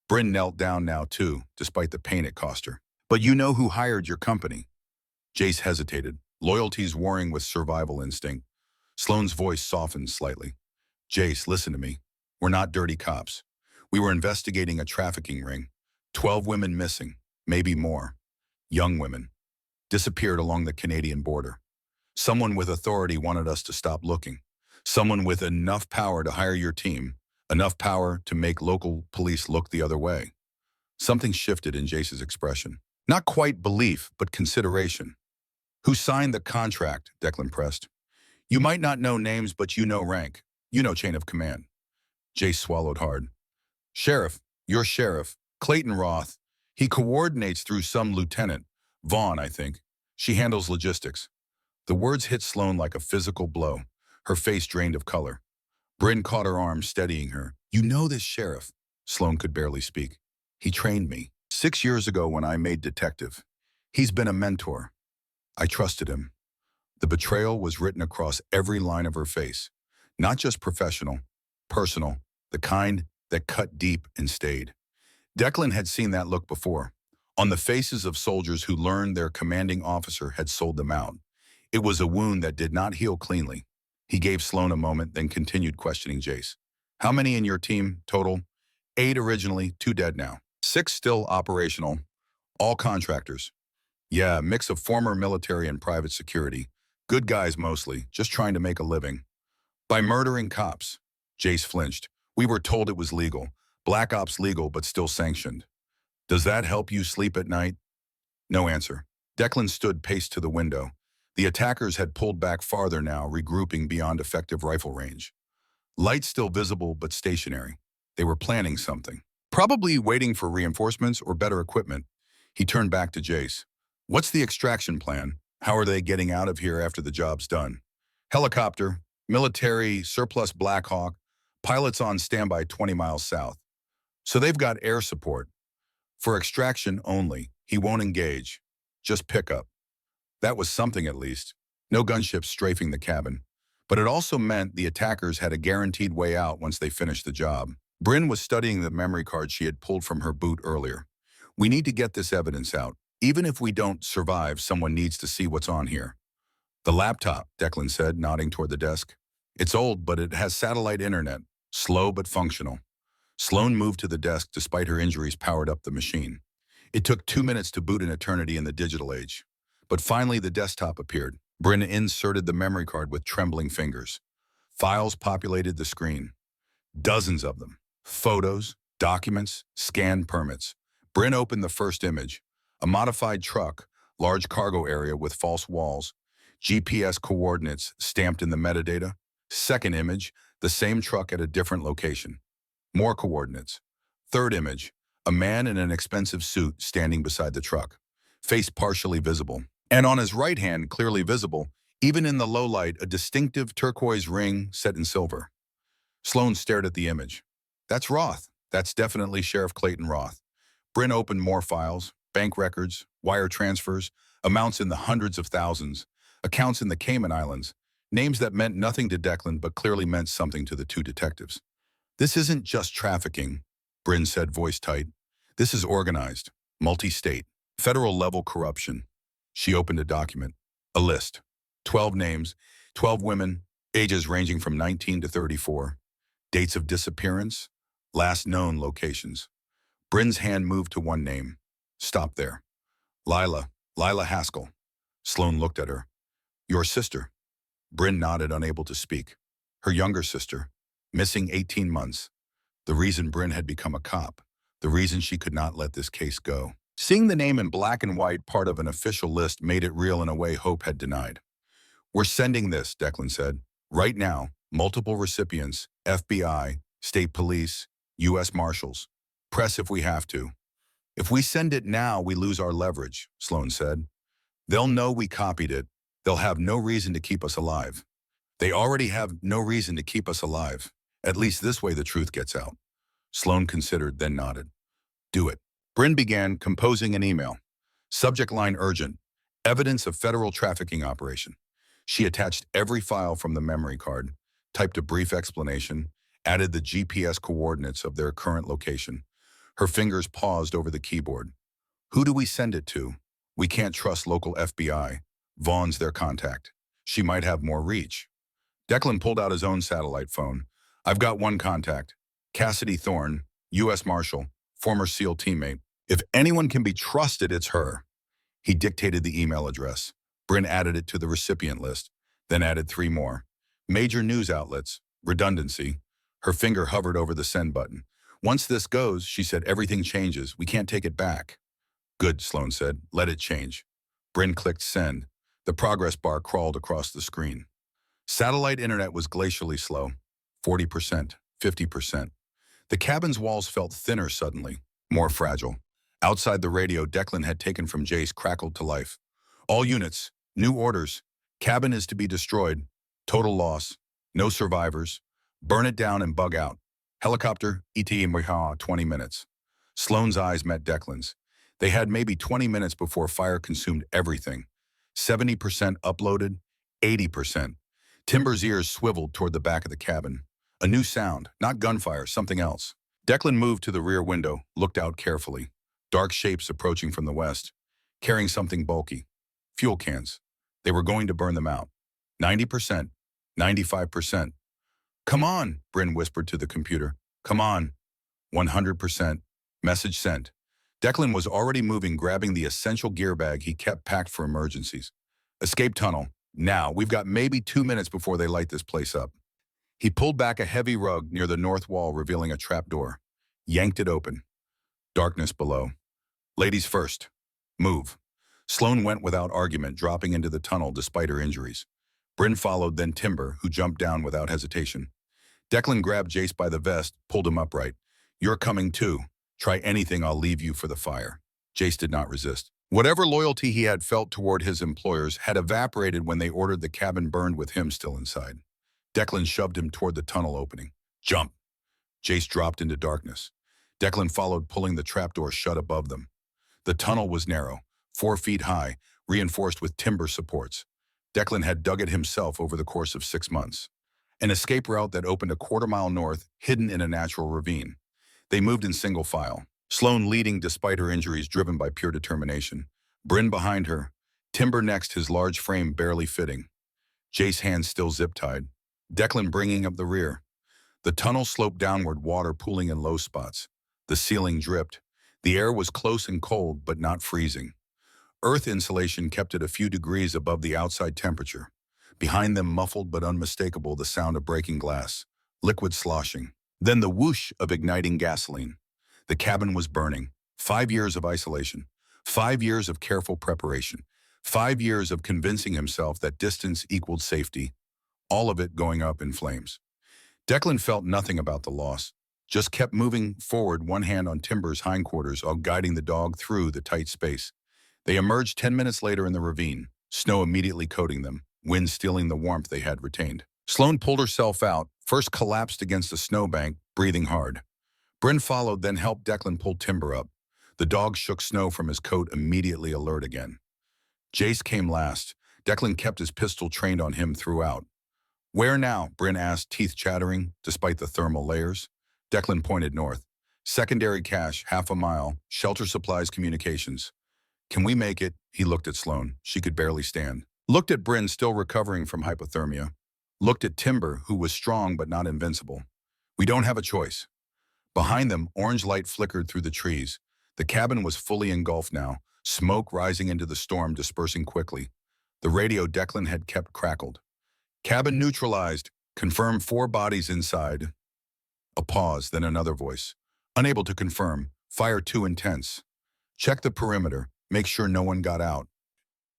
Bryn knelt down now too, despite the pain it cost her. But you know who hired your company. Jace hesitated, loyalties warring with survival instinct. Sloane's voice softened slightly. Jace, listen to me. We're not dirty cops. We were investigating a trafficking ring. 12 women missing, maybe more. Young women. Disappeared along the Canadian border. Someone with authority wanted us to stop looking. Someone with enough power to hire your team, enough power to make local police look the other way. Something shifted in Jace's expression. Not quite belief, but consideration. Who signed the contract? Declan pressed. You might not know names, but you know rank. You know chain of command. Jace swallowed hard. Sheriff, your sheriff, Clayton Roth. He coordinates through some lieutenant. Vaughn, I think. She handles logistics. The words hit Sloane like a physical blow. Her face drained of color. Bryn caught her arm, steadying her. You know this sheriff. Sloane could barely speak. He trained me 6 years ago when I made detective. He's been a mentor. I trusted him. The betrayal was written across every line of her face. Not just professional, personal, the kind that cut deep and stayed. Declan had seen that look before, on the faces of soldiers who learned their commanding officer had sold them out. It was a wound that did not heal cleanly. He gave Sloane a moment, then continued questioning Jace. How many in your team total? 8 originally, 2 dead now. 6 still operational, all contractors. Yeah, a mix of former military and private security. Good guys mostly, just trying to make a living. By murdering cops. Jace flinched. We were told it was legal. Black ops legal, but still sanctioned. Does that help you sleep at night? No answer. Declan stood paced to the window. The attackers had pulled back farther now, regrouping beyond effective rifle range. Lights still visible, but stationary. They were planning something. Probably waiting for reinforcements or better equipment. He turned back to Jace. What's the extraction plan? How are they getting out of here after the job's done? Helicopter, military, surplus Black Hawk, pilots on standby 20 miles south. So they've got air support. For extraction only, he won't engage. Just pick up. That was something at least. No gunships strafing the cabin. But it also meant the attackers had a guaranteed way out once they finished the job. Bryn was studying the memory card she had pulled from her boot earlier. We need to get this evidence out. Even if we don't survive, someone needs to see what's on here. The laptop, Declan said, nodding toward the desk. It's old, but it has satellite internet. Slow but functional. Sloane moved to the desk despite her injuries powered up the machine. It took 2 minutes to boot an eternity in the digital age. But finally the desktop appeared. Bryn inserted the memory card with trembling fingers. Files populated the screen. Dozens of them. Photos, documents, scanned permits. Bryn opened the first image. A modified truck, large cargo area with false walls, GPS coordinates stamped in the metadata. Second image, the same truck at a different location. More coordinates. Third image, a man in an expensive suit standing beside the truck, face partially visible. And on his right hand, clearly visible, even in the low light, a distinctive turquoise ring set in silver. Sloane stared at the image. That's Roth. That's definitely Sheriff Clayton Roth. Bryn opened more files, bank records, wire transfers, amounts in the hundreds of thousands, accounts in the Cayman Islands, names that meant nothing to Declan but clearly meant something to the two detectives. This isn't just trafficking, Bryn said, voice tight. This is organized, multi-state, federal-level corruption. She opened a document, a list. 12 names, 12 women, ages ranging from 19 to 34, dates of disappearance, last known locations. Bryn's hand moved to one name. Stop there. Lila Haskell. Sloane looked at her. Your sister. Bryn nodded, unable to speak. Her younger sister, missing 18 months. The reason Bryn had become a cop. The reason she could not let this case go. Seeing the name in black and white, part of an official list, made it real in a way Hope had denied. We're sending this, Declan said. Right now, multiple recipients, FBI, state police, U.S. Marshals. Press if we have to. If we send it now, we lose our leverage, Sloane said. They'll know we copied it. They'll have no reason to keep us alive. They already have no reason to keep us alive. At least this way the truth gets out. Sloane considered, then nodded. Do it. Bryn began composing an email. Subject line urgent. Evidence of federal trafficking operation. She attached every file from the memory card, typed a brief explanation, added the GPS coordinates of their current location. Her fingers paused over the keyboard. Who do we send it to? We can't trust local FBI. Vaughn's their contact. She might have more reach. Declan pulled out his own satellite phone. I've got one contact. Cassidy Thorne, U.S. Marshal, former SEAL teammate. If anyone can be trusted, it's her. He dictated the email address. Bryn added it to the recipient list, then added 3 more. Major news outlets. Redundancy. Her finger hovered over the send button. Once this goes, she said, everything changes. We can't take it back. Good, Sloane said. Let it change. Bryn clicked send. The progress bar crawled across the screen. Satellite internet was glacially slow. 40%, 50%. The cabin's walls felt thinner suddenly, more fragile. Outside the radio Declan had taken from Jace crackled to life. All units, new orders. Cabin is to be destroyed. Total loss. No survivors. Burn it down and bug out. Helicopter, ETA 20 minutes. Sloane's eyes met Declan's. They had maybe 20 minutes before fire consumed everything. 70% uploaded, 80%. Timber's ears swiveled toward the back of the cabin. A new sound, not gunfire, something else. Declan moved to the rear window, looked out carefully. Dark shapes approaching from the west, carrying something bulky. Fuel cans. They were going to burn them out. 90%, 95%. Come on, Bryn whispered to the computer. Come on. 100%. Message sent. Declan was already moving, grabbing the essential gear bag he kept packed for emergencies. Escape tunnel. Now, we've got maybe 2 minutes before they light this place up. He pulled back a heavy rug near the north wall, revealing a trapdoor. Yanked it open. Darkness below. Ladies first. Move. Sloane went without argument, dropping into the tunnel despite her injuries. Bryn followed, then Timber, who jumped down without hesitation. Declan grabbed Jace by the vest, pulled him upright. You're coming too. Try anything, I'll leave you for the fire. Jace did not resist. Whatever loyalty he had felt toward his employers had evaporated when they ordered the cabin burned with him still inside. Declan shoved him toward the tunnel opening. Jump! Jace dropped into darkness. Declan followed, pulling the trapdoor shut above them. The tunnel was narrow, 4 feet high, reinforced with timber supports. Declan had dug it himself over the course of 6 months. an escape route that opened a quarter-mile north, hidden in a natural ravine. They moved in single file, Sloane leading despite her injuries driven by pure determination. Bryn behind her, Timber next, his large frame barely fitting. Jace hands still zip-tied. Declan bringing up the rear. The tunnel sloped downward, water pooling in low spots. The ceiling dripped. The air was close and cold, but not freezing. Earth insulation kept it a few degrees above the outside temperature. Behind them, muffled but unmistakable, the sound of breaking glass, liquid sloshing. Then the whoosh of igniting gasoline. The cabin was burning. 5 years of isolation. 5 years of careful preparation. 5 years of convincing himself that distance equaled safety. All of it going up in flames. Declan felt nothing about the loss, just kept moving forward, one hand on Timber's hindquarters while guiding the dog through the tight space. They emerged 10 minutes later in the ravine, snow immediately coating them, wind stealing the warmth they had retained. Sloane pulled herself out, first collapsed against a snowbank, breathing hard. Bryn followed, then helped Declan pull Timber up. The dog shook snow from his coat, immediately alert again. Jace came last. Declan kept his pistol trained on him throughout. "Where now?" Bryn asked, teeth chattering, despite the thermal layers. Declan pointed north. "Secondary cache, half a mile, shelter supplies, communications." "Can we make it?" He looked at Sloane. She could barely stand. Looked at Bryn, still recovering from hypothermia. Looked at Timber, who was strong but not invincible. "We don't have a choice." Behind them, orange light flickered through the trees. The cabin was fully engulfed now, smoke rising into the storm, dispersing quickly. The radio Declan had kept crackled. "Cabin neutralized. Confirm 4 bodies inside." A pause, then another voice. "Unable to confirm. Fire too intense. Check the perimeter. Make sure no one got out."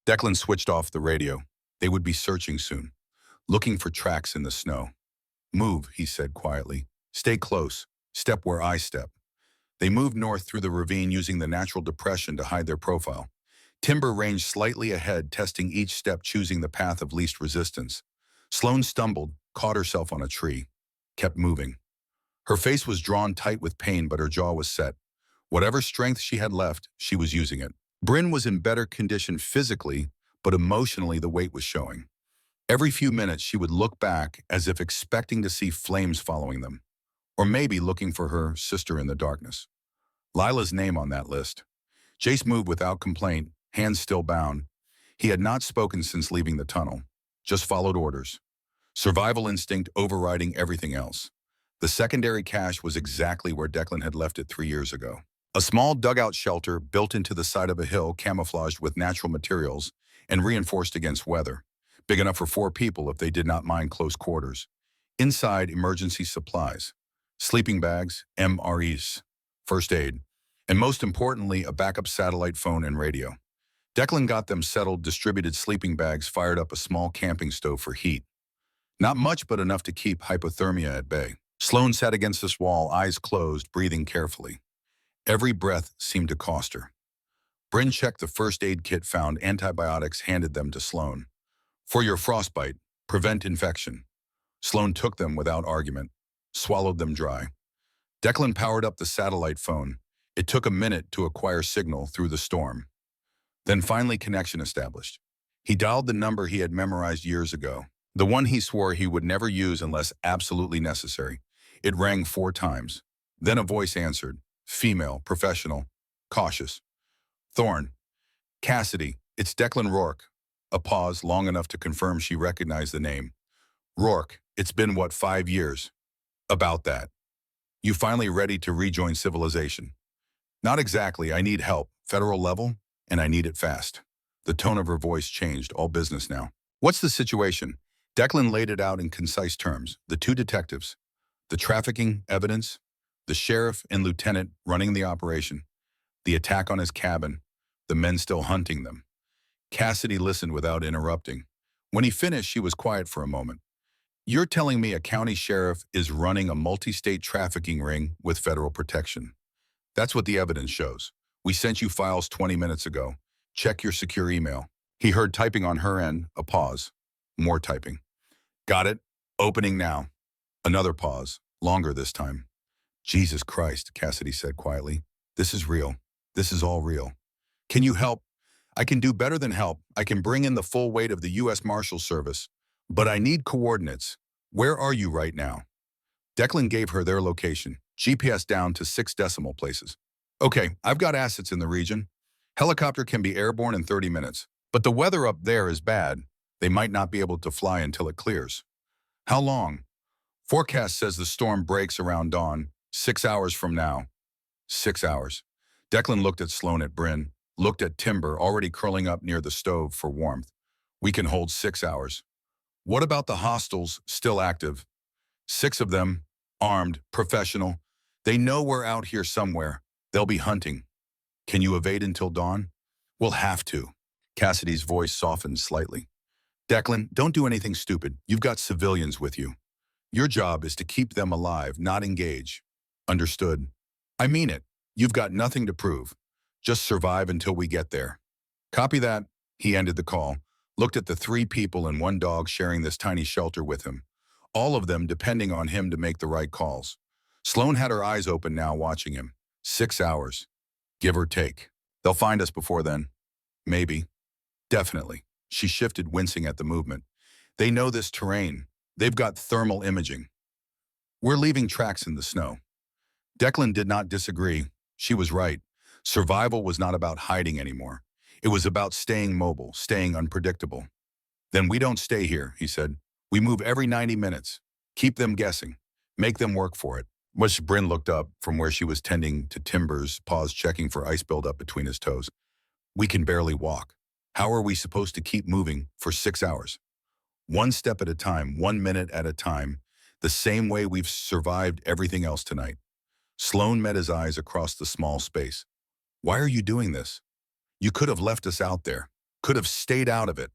Declan switched off the radio. They would be searching soon, looking for tracks in the snow. "Move," he said quietly. "Stay close. Step where I step." They moved north through the ravine, using the natural depression to hide their profile. Timber ranged slightly ahead, testing each step, choosing the path of least resistance. Sloane stumbled, caught herself on a tree, kept moving. Her face was drawn tight with pain, but her jaw was set. Whatever strength she had left, she was using it. Bryn was in better condition physically, but emotionally the weight was showing. Every few minutes she would look back, as if expecting to see flames following them, or maybe looking for her sister in the darkness. Lila's name on that list. Jace moved without complaint, hands still bound. He had not spoken since leaving the tunnel, just followed orders. Survival instinct overriding everything else. The secondary cache was exactly where Declan had left it 3 years ago. A small dugout shelter built into the side of a hill, camouflaged with natural materials and reinforced against weather. Big enough for 4 people if they did not mind close quarters. Inside, emergency supplies. Sleeping bags, MREs, first aid, and most importantly, a backup satellite phone and radio. Declan got them settled, distributed sleeping bags, fired up a small camping stove for heat. Not much, but enough to keep hypothermia at bay. Sloane sat against this wall, eyes closed, breathing carefully. Every breath seemed to cost her. Bryn checked the first aid kit, found antibiotics, handed them to Sloane. "For your frostbite, prevent infection." Sloane took them without argument, swallowed them dry. Declan powered up the satellite phone. It took a minute to acquire signal through the storm. Then finally connection established. He dialed the number he had memorized years ago, the one he swore he would never use unless absolutely necessary. It rang 4 times. Then a voice answered. Female, professional, cautious. "Thorne." "Cassidy, it's Declan Rourke." A pause, long enough to confirm she recognized the name. "Rourke, it's been, what, 5 years?" "About that." "You finally ready to rejoin civilization?" "Not exactly. I need help, federal level, and I need it fast." The tone of her voice changed, all business now. "What's the situation?" Declan laid it out in concise terms. The 2 detectives, the trafficking evidence, the sheriff and lieutenant running the operation, the attack on his cabin, the men still hunting them. Cassidy listened without interrupting. When he finished, she was quiet for a moment. "You're telling me a county sheriff is running a multi-state trafficking ring with federal protection?" "That's what the evidence shows. We sent you files 20 minutes ago. Check your secure email." He heard typing on her end, a pause. More typing. "Got it. Opening now." Another pause, longer this time. "Jesus Christ," Cassidy said quietly. "This is real. This is all real. Can you help?" "I can do better than help. I can bring in the full weight of the U.S. Marshal Service. But I need coordinates. Where are you right now? Declan gave her their location, GPS down to 6 decimal places. Okay, I've got assets in the region. Helicopter can be airborne in 30 minutes, but the weather up there is bad. They might not be able to fly until it clears. How long? Forecast says the storm breaks around dawn, 6 hours from now. 6 hours. Declan looked at Sloan at Bryn, looked at Timber already curling up near the stove for warmth. We can hold 6 hours. What about the hostiles still active? 6 of them, armed, professional. They know we're out here somewhere. They'll be hunting. Can you evade until dawn? We'll have to. Cassidy's voice softened slightly. Declan, don't do anything stupid. You've got civilians with you. Your job is to keep them alive, not engage. Understood. I mean it. You've got nothing to prove. Just survive until we get there. Copy that. He ended the call, looked at the 3 people and 1 dog sharing this tiny shelter with him, all of them depending on him to make the right calls. Sloan had her eyes open now watching him. 6 hours. Give or take. They'll find us before then. Maybe. Definitely. She shifted, wincing at the movement. They know this terrain. They've got thermal imaging. We're leaving tracks in the snow. Declan did not disagree. She was right. Survival was not about hiding anymore. It was about staying mobile, staying unpredictable. Then we don't stay here, he said. We move every 90 minutes. Keep them guessing. Make them work for it. Bryn looked up from where she was tending to Timber's paws, checking for ice buildup between his toes. We can barely walk. How are we supposed to keep moving for 6 hours? 1 step at a time, 1 minute at a time, the same way we've survived everything else tonight. Sloan met his eyes across the small space. Why are you doing this? You could have left us out there. Could have stayed out of it.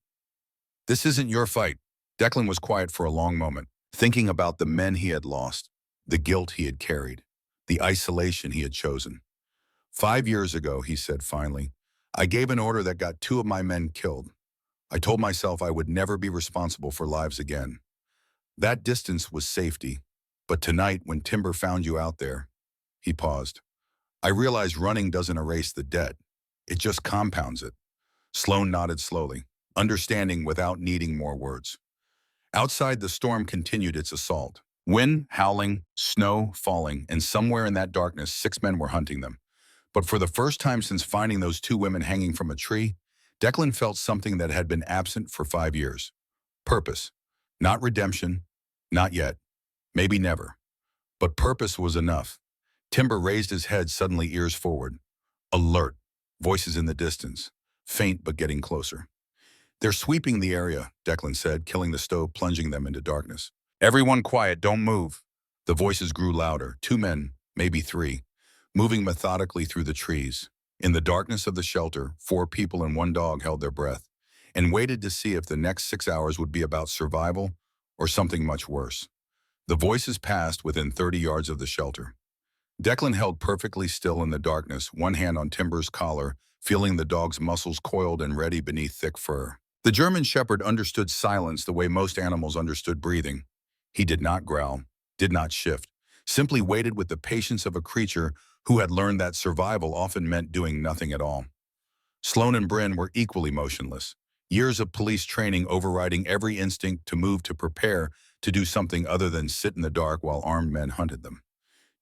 This isn't your fight. Declan was quiet for a long moment, thinking about the men he had lost, the guilt he had carried, the isolation he had chosen. 5 years ago, he said finally, I gave an order that got 2 of my men killed. I told myself I would never be responsible for lives again. That distance was safety. But tonight, when Timber found you out there, he paused. I realized running doesn't erase the debt. It just compounds it. Sloan nodded slowly, understanding without needing more words. Outside, the storm continued its assault. Wind howling, snow falling, and somewhere in that darkness, 6 men were hunting them. But for the first time since finding those 2 women hanging from a tree, Declan felt something that had been absent for 5 years. Purpose. Not redemption. Not yet. Maybe never. But purpose was enough. Timber raised his head, suddenly ears forward. Alert. Voices in the distance. Faint but getting closer. They're sweeping the area, Declan said, killing the stove, plunging them into darkness. Everyone quiet, don't move. The voices grew louder. 2 men, maybe 3, moving methodically through the trees. In the darkness of the shelter, 4 people and 1 dog held their breath and waited to see if the next 6 hours would be about survival or something much worse. The voices passed within 30 yards of the shelter. Declan held perfectly still in the darkness, 1 hand on Timber's collar, feeling the dog's muscles coiled and ready beneath thick fur. The German shepherd understood silence the way most animals understood breathing. He did not growl, did not shift, simply waited with the patience of a creature who had learned that survival often meant doing nothing at all. Sloan and Bryn were equally motionless, years of police training overriding every instinct to move, to prepare, to do something other than sit in the dark while armed men hunted them.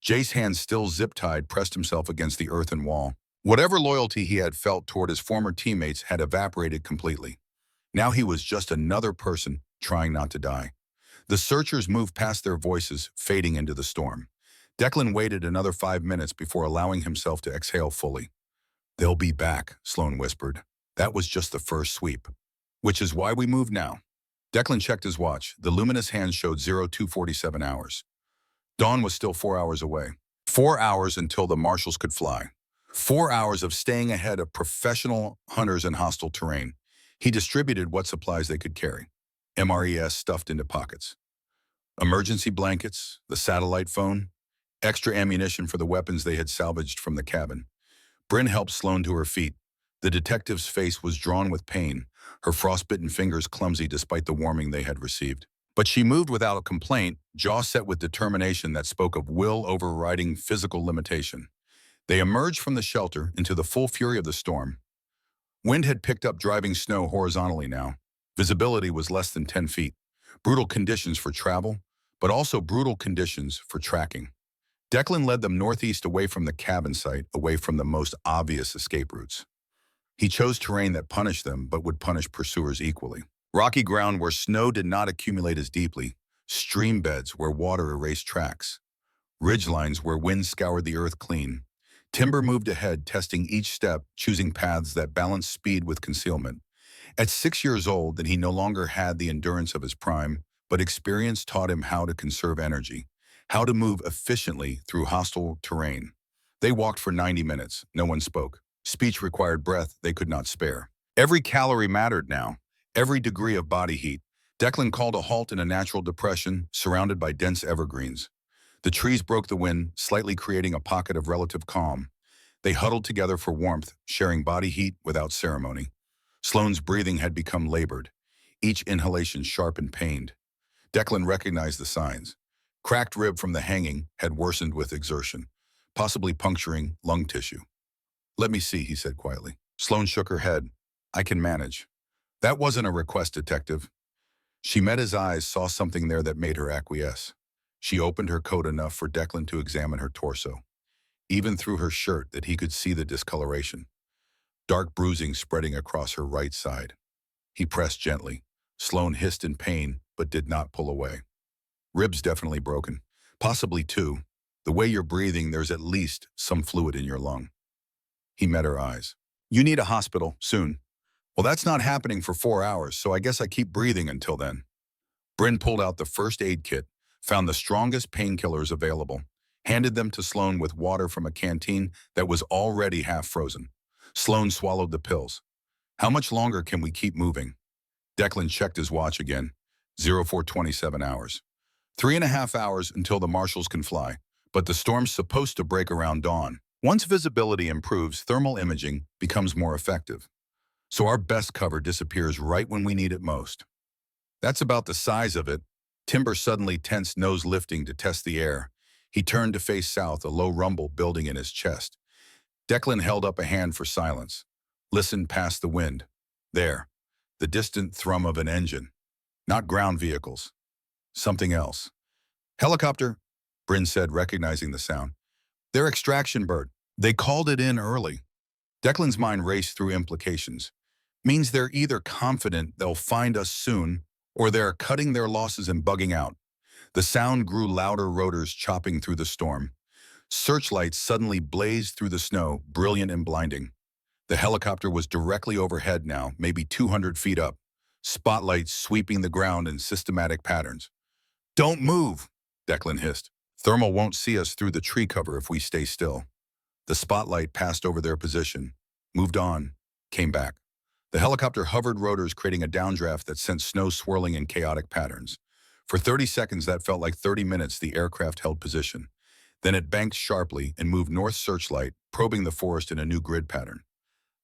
Jay's hands still zip-tied pressed himself against the earthen wall. Whatever loyalty he had felt toward his former teammates had evaporated completely. Now he was just another person trying not to die. The searchers moved past their voices, fading into the storm. Declan waited another 5 minutes before allowing himself to exhale fully. They'll be back, Sloan whispered. That was just the first sweep. Which is why we move now. Declan checked his watch. The luminous hands showed 0247 hours. Dawn was still 4 hours away. 4 hours until the marshals could fly. 4 hours of staying ahead of professional hunters in hostile terrain. He distributed what supplies they could carry. MRES stuffed into pockets. Emergency blankets, the satellite phone, extra ammunition for the weapons they had salvaged from the cabin. Bryn helped Sloan to her feet. The detective's face was drawn with pain, her frostbitten fingers clumsy despite the warming they had received. But she moved without a complaint, jaw set with determination that spoke of will overriding physical limitation. They emerged from the shelter into the full fury of the storm. Wind had picked up, driving snow horizontally now. Visibility was less than 10 feet. Brutal conditions for travel, but also brutal conditions for tracking. Declan led them northeast away from the cabin site, away from the most obvious escape routes. He chose terrain that punished them, but would punish pursuers equally. Rocky ground where snow did not accumulate as deeply, stream beds where water erased tracks, ridgelines where wind scoured the earth clean. Timber moved ahead, testing each step, choosing paths that balanced speed with concealment. At 6 years old, he no longer had the endurance of his prime, but experience taught him how to conserve energy, how to move efficiently through hostile terrain. They walked for 90 minutes. No one spoke. Speech required breath they could not spare. Every calorie mattered now, every degree of body heat. Declan called a halt in a natural depression surrounded by dense evergreens. The trees broke the wind, slightly creating a pocket of relative calm. They huddled together for warmth, sharing body heat without ceremony. Sloane's breathing had become labored, each inhalation sharp and pained. Declan recognized the signs. Cracked rib from the hanging had worsened with exertion, possibly puncturing lung tissue. "Let me see," he said quietly. Sloane shook her head. "I can manage." That wasn't a request, detective. She met his eyes, saw something there that made her acquiesce. She opened her coat enough for Declan to examine her torso. Even through her shirt that he could see the discoloration. Dark bruising spreading across her right side. He pressed gently. Sloane hissed in pain, but did not pull away. "Ribs definitely broken. Possibly two. The way you're breathing, there's at least some fluid in your lung." He met her eyes. "You need a hospital, soon." "Well, that's not happening for 4 hours, so I guess I keep breathing until then." Bryn pulled out the first aid kit, found the strongest painkillers available, handed them to Sloane with water from a canteen that was already half frozen. Sloane swallowed the pills. "How much longer can we keep moving?" Declan checked his watch again. 0427 hours. 3.5 hours until the marshals can fly, but the storm's supposed to break around dawn. Once visibility improves, thermal imaging becomes more effective. So our best cover disappears right when we need it most. That's about the size of it. Timber suddenly tensed, nose lifting to test the air. He turned to face south, a low rumble building in his chest. Declan held up a hand for silence. Listened past the wind. There, the distant thrum of an engine. Not ground vehicles. Something else. "Helicopter," Bryn said, recognizing the sound. "Their extraction bird. They called it in early." Declan's mind raced through implications. Means they're either confident they'll find us soon, or they're cutting their losses and bugging out. The sound grew louder, rotors chopping through the storm. Searchlights suddenly blazed through the snow, brilliant and blinding. The helicopter was directly overhead now, maybe 200 feet up. Spotlights sweeping the ground in systematic patterns. "Don't move," Declan hissed. "Thermal won't see us through the tree cover if we stay still." The spotlight passed over their position, moved on, came back. The helicopter hovered, rotors creating a downdraft that sent snow swirling in chaotic patterns. For 30 seconds, that felt like 30 minutes, the aircraft held position. Then it banked sharply and moved north, searchlight, probing the forest in a new grid pattern.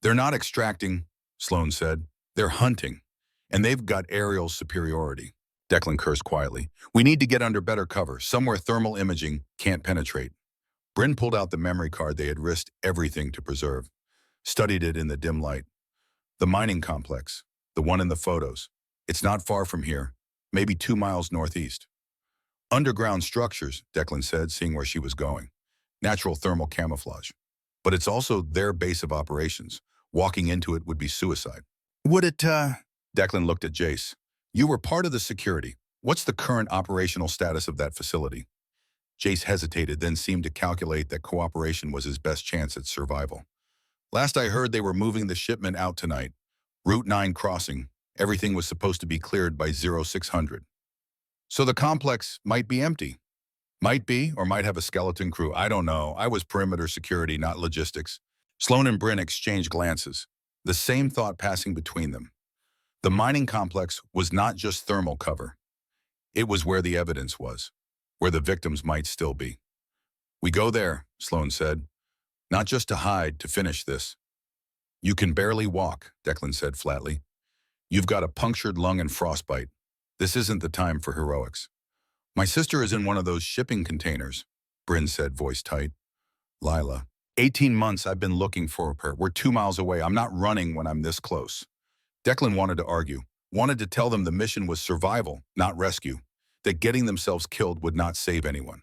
"They're not extracting," Sloane said. "They're hunting. And they've got aerial superiority." Declan cursed quietly. "We need to get under better cover, somewhere thermal imaging can't penetrate." Bryn pulled out the memory card they had risked everything to preserve. Studied it in the dim light. "The mining complex, the one in the photos. It's not far from here, maybe 2 miles northeast." "Underground structures," Declan said, seeing where she was going. "Natural thermal camouflage. But it's also their base of operations. Walking into it would be suicide." "Would it, Declan looked at Jace. "You were part of the security. What's the current operational status of that facility?" Jace hesitated, then seemed to calculate that cooperation was his best chance at survival. "Last I heard, they were moving the shipment out tonight. Route 9 crossing. Everything was supposed to be cleared by 0600. So the complex might be empty. Might be, or might have a skeleton crew. I don't know. I was perimeter security, not logistics." Sloane and Bryn exchanged glances, the same thought passing between them. The mining complex was not just thermal cover. It was where the evidence was, where the victims might still be. "We go there," Sloane said. "Not just to hide, to finish this." "You can barely walk," Declan said flatly. "You've got a punctured lung and frostbite. This isn't the time for heroics." "My sister is in one of those shipping containers," Bryn said, voice tight. "Lila. 18 months I've been looking for her. We're 2 miles away. I'm not running when I'm this close." Declan wanted to argue. wanted to tell them the mission was survival, not rescue, that getting themselves killed would not save anyone.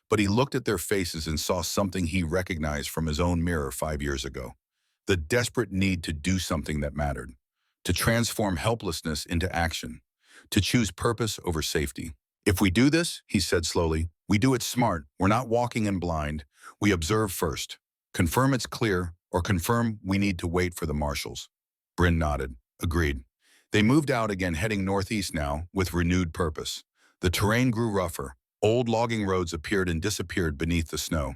But he looked at their faces and saw something he recognized from his own mirror 5 years ago. The desperate need to do something that mattered, to transform helplessness into action, to choose purpose over safety. If we do this, he said slowly, we do it smart. We're not walking in blind. We observe first. Confirm it's clear, or confirm we need to wait for the marshals. Bryn nodded. Agreed. They moved out again, heading northeast now, with renewed purpose. The terrain grew rougher. Old logging roads appeared and disappeared beneath the snow.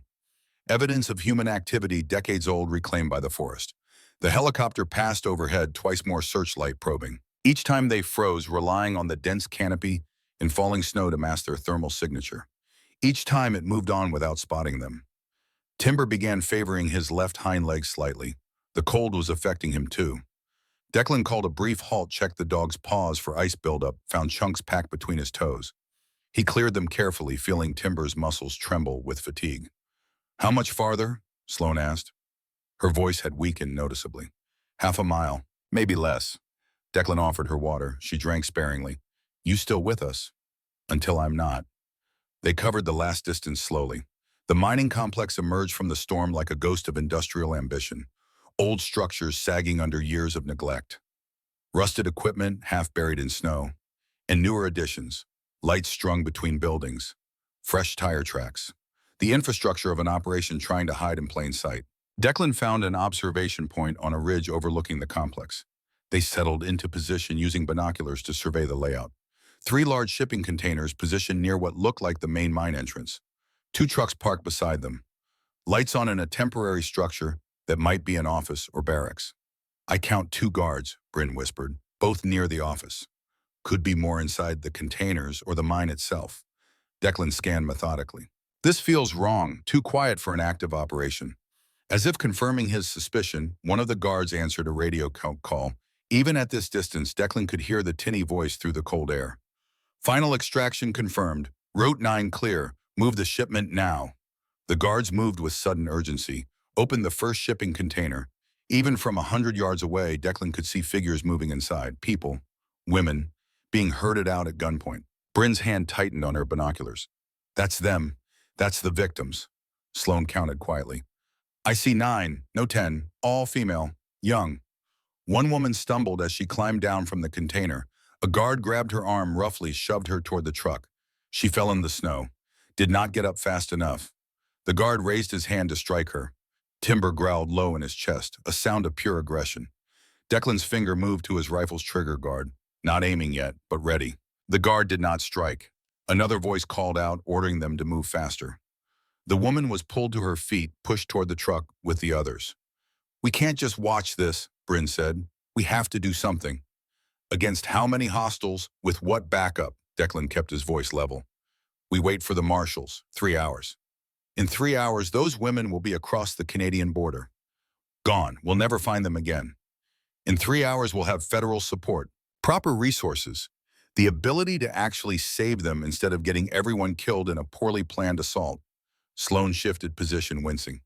Evidence of human activity decades old reclaimed by the forest. The helicopter passed overhead, twice more searchlight probing. Each time they froze, relying on the dense canopy and falling snow to mask their thermal signature. Each time it moved on without spotting them. Timber began favoring his left hind leg slightly. The cold was affecting him too. Declan called a brief halt, checked the dog's paws for ice buildup, found chunks packed between his toes. He cleared them carefully, feeling Timber's muscles tremble with fatigue. How much farther? Sloane asked. Her voice had weakened noticeably. Half a mile, maybe less. Declan offered her water. She drank sparingly. You still with us? Until I'm not. They covered the last distance slowly. The mining complex emerged from the storm like a ghost of industrial ambition. Old structures sagging under years of neglect. Rusted equipment half buried in snow. And newer additions. Lights strung between buildings. Fresh tire tracks. The infrastructure of an operation trying to hide in plain sight. Declan found an observation point on a ridge overlooking the complex. They settled into position using binoculars to survey the layout. 3 large shipping containers positioned near what looked like the main mine entrance. 2 trucks parked beside them. Lights on in a temporary structure that might be an office or barracks. I count 2 guards, Bryn whispered, both near the office. Could be more inside the containers or the mine itself. Declan scanned methodically. This feels wrong, too quiet for an active operation. As if confirming his suspicion, one of the guards answered a radio call. Even at this distance, Declan could hear the tinny voice through the cold air. Final extraction confirmed. Route 9 clear. Move the shipment now. The guards moved with sudden urgency, opened the first shipping container. Even from 100 yards away, Declan could see figures moving inside. People, women, being herded out at gunpoint. Bryn's hand tightened on her binoculars. That's them. That's the victims. Sloane counted quietly. I see 9, no 10, all female, young. One woman stumbled as she climbed down from the container. A guard grabbed her arm roughly, shoved her toward the truck. She fell in the snow, did not get up fast enough. The guard raised his hand to strike her. Timber growled low in his chest, a sound of pure aggression. Declan's finger moved to his rifle's trigger guard, not aiming yet, but ready. The guard did not strike. Another voice called out, ordering them to move faster. The woman was pulled to her feet, pushed toward the truck with the others. We can't just watch this, Bryn said. We have to do something. Against how many hostiles, with what backup? Declan kept his voice level. We wait for the marshals, 3 hours. In 3 hours, those women will be across the Canadian border. Gone. We'll never find them again. In 3 hours, we'll have federal support, proper resources, the ability to actually save them instead of getting everyone killed in a poorly planned assault. Sloane shifted position, wincing.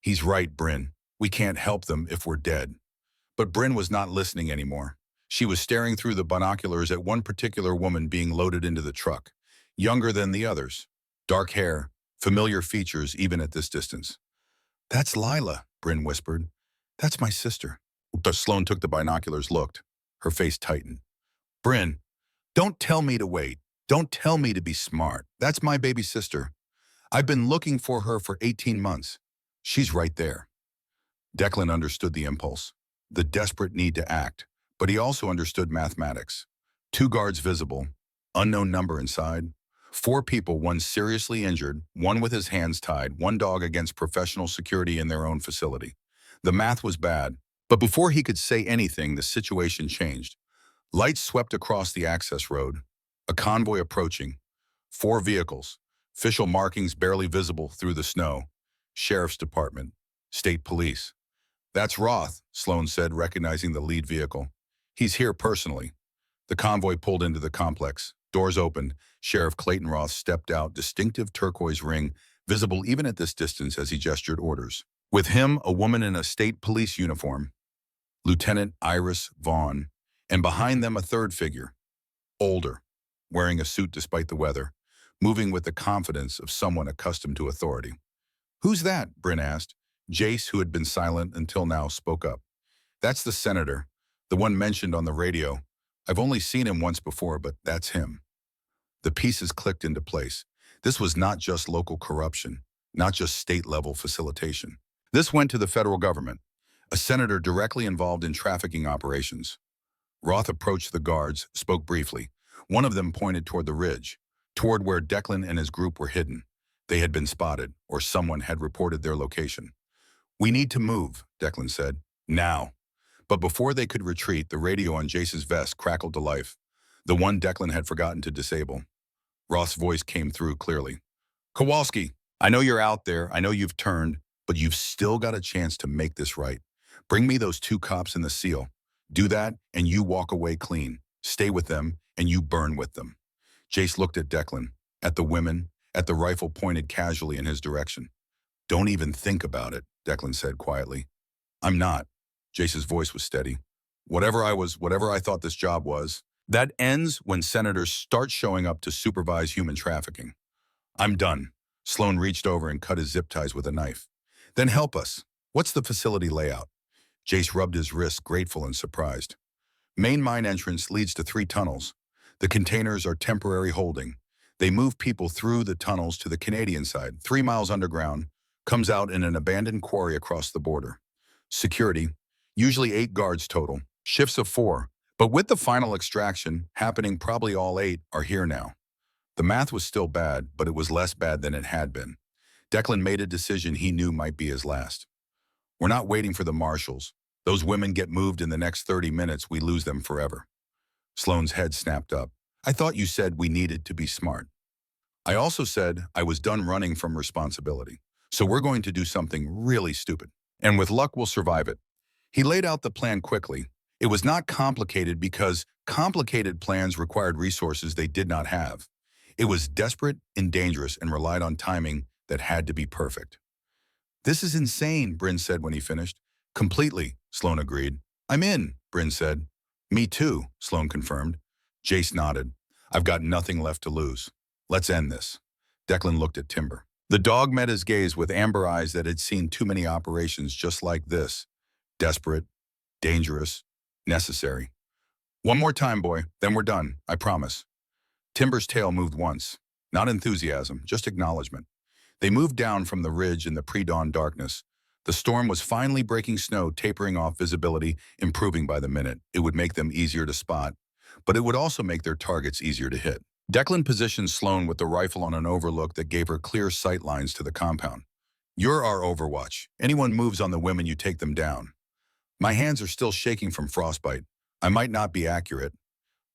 He's right, Bryn. We can't help them if we're dead. But Bryn was not listening anymore. She was staring through the binoculars at one particular woman being loaded into the truck, younger than the others. Dark hair, familiar features even at this distance. That's Lila, Bryn whispered. That's my sister. Sloane took the binoculars, looked. Her face tightened. Bryn, don't tell me to wait. Don't tell me to be smart. That's my baby sister. I've been looking for her for 18 months. She's right there. Declan understood the impulse, the desperate need to act, but he also understood mathematics. 2 guards visible, unknown number inside. 4 people, one seriously injured, one with his hands tied, 1 dog against professional security in their own facility. The math was bad, but before he could say anything, the situation changed. Lights swept across the access road, a convoy approaching. 4 vehicles, official markings barely visible through the snow. Sheriff's Department, State Police. That's Roth, Sloane said, recognizing the lead vehicle. He's here personally. The convoy pulled into the complex. Doors opened. Sheriff Clayton Roth stepped out, distinctive turquoise ring, visible even at this distance as he gestured orders. With him, a woman in a state police uniform, Lieutenant Iris Vaughn, And behind them a third figure, older, wearing a suit despite the weather, moving with the confidence of someone accustomed to authority. "Who's that?" Bryn asked. Jace, who had been silent until now, spoke up. "That's the senator, the one mentioned on the radio. I've only seen him once before, but that's him." The pieces clicked into place. This was not just local corruption, not just state-level facilitation. This went to the federal government, a senator directly involved in trafficking operations. Roth approached the guards, spoke briefly. One of them pointed toward the ridge, toward where Declan and his group were hidden. They had been spotted, or someone had reported their location. "We need to move," Declan said. "Now." But before they could retreat, the radio on Jace's vest crackled to life, the one Declan had forgotten to disable. Roth's voice came through clearly. "Kowalski, I know you're out there, I know you've turned, but you've still got a chance to make this right. Bring me those 2 cops in the SEAL. Do that, and you walk away clean. Stay with them, and you burn with them." Jace looked at Declan, at the women, at the rifle pointed casually in his direction. "Don't even think about it," Declan said quietly. "I'm not." Jace's voice was steady. Whatever I thought this job was, that ends when senators start showing up to supervise human trafficking. "I'm done." Sloan reached over and cut his zip ties with a knife. "Then help us. What's the facility layout?" Jace rubbed his wrist, grateful and surprised. Main mine entrance leads to 3 tunnels. The containers are temporary holding. They move people through the tunnels to the Canadian side, 3 miles underground, comes out in an abandoned quarry across the border. Security, usually 8 guards total, shifts of 4, but with the final extraction happening, probably all 8 are here now. The math was still bad, but it was less bad than it had been. Declan made a decision he knew might be his last. "We're not waiting for the marshals. Those women get moved in the next 30 minutes, we lose them forever." Sloane's head snapped up. "I thought you said we needed to be smart." "I also said I was done running from responsibility. So we're going to do something really stupid. And with luck, we'll survive it." He laid out the plan quickly. It was not complicated because complicated plans required resources they did not have. It was desperate and dangerous and relied on timing that had to be perfect. "This is insane," Bryn said when he finished. "Completely," Sloan agreed. "I'm in," Bryn said. "Me too," Sloan confirmed. Jace nodded. "I've got nothing left to lose. Let's end this." Declan looked at Timber. The dog met his gaze with amber eyes that had seen too many operations just like this. Desperate, dangerous, necessary. "One more time, boy, then we're done, I promise." Timber's tail moved once. Not enthusiasm, just acknowledgement. They moved down from the ridge in the pre-dawn darkness. The storm was finally breaking snow, tapering off visibility, improving by the minute. It would make them easier to spot, but it would also make their targets easier to hit. Declan positioned Sloan with the rifle on an overlook that gave her clear sight lines to the compound. "You're our overwatch. Anyone moves on the women, you take them down." "My hands are still shaking from frostbite. I might not be accurate."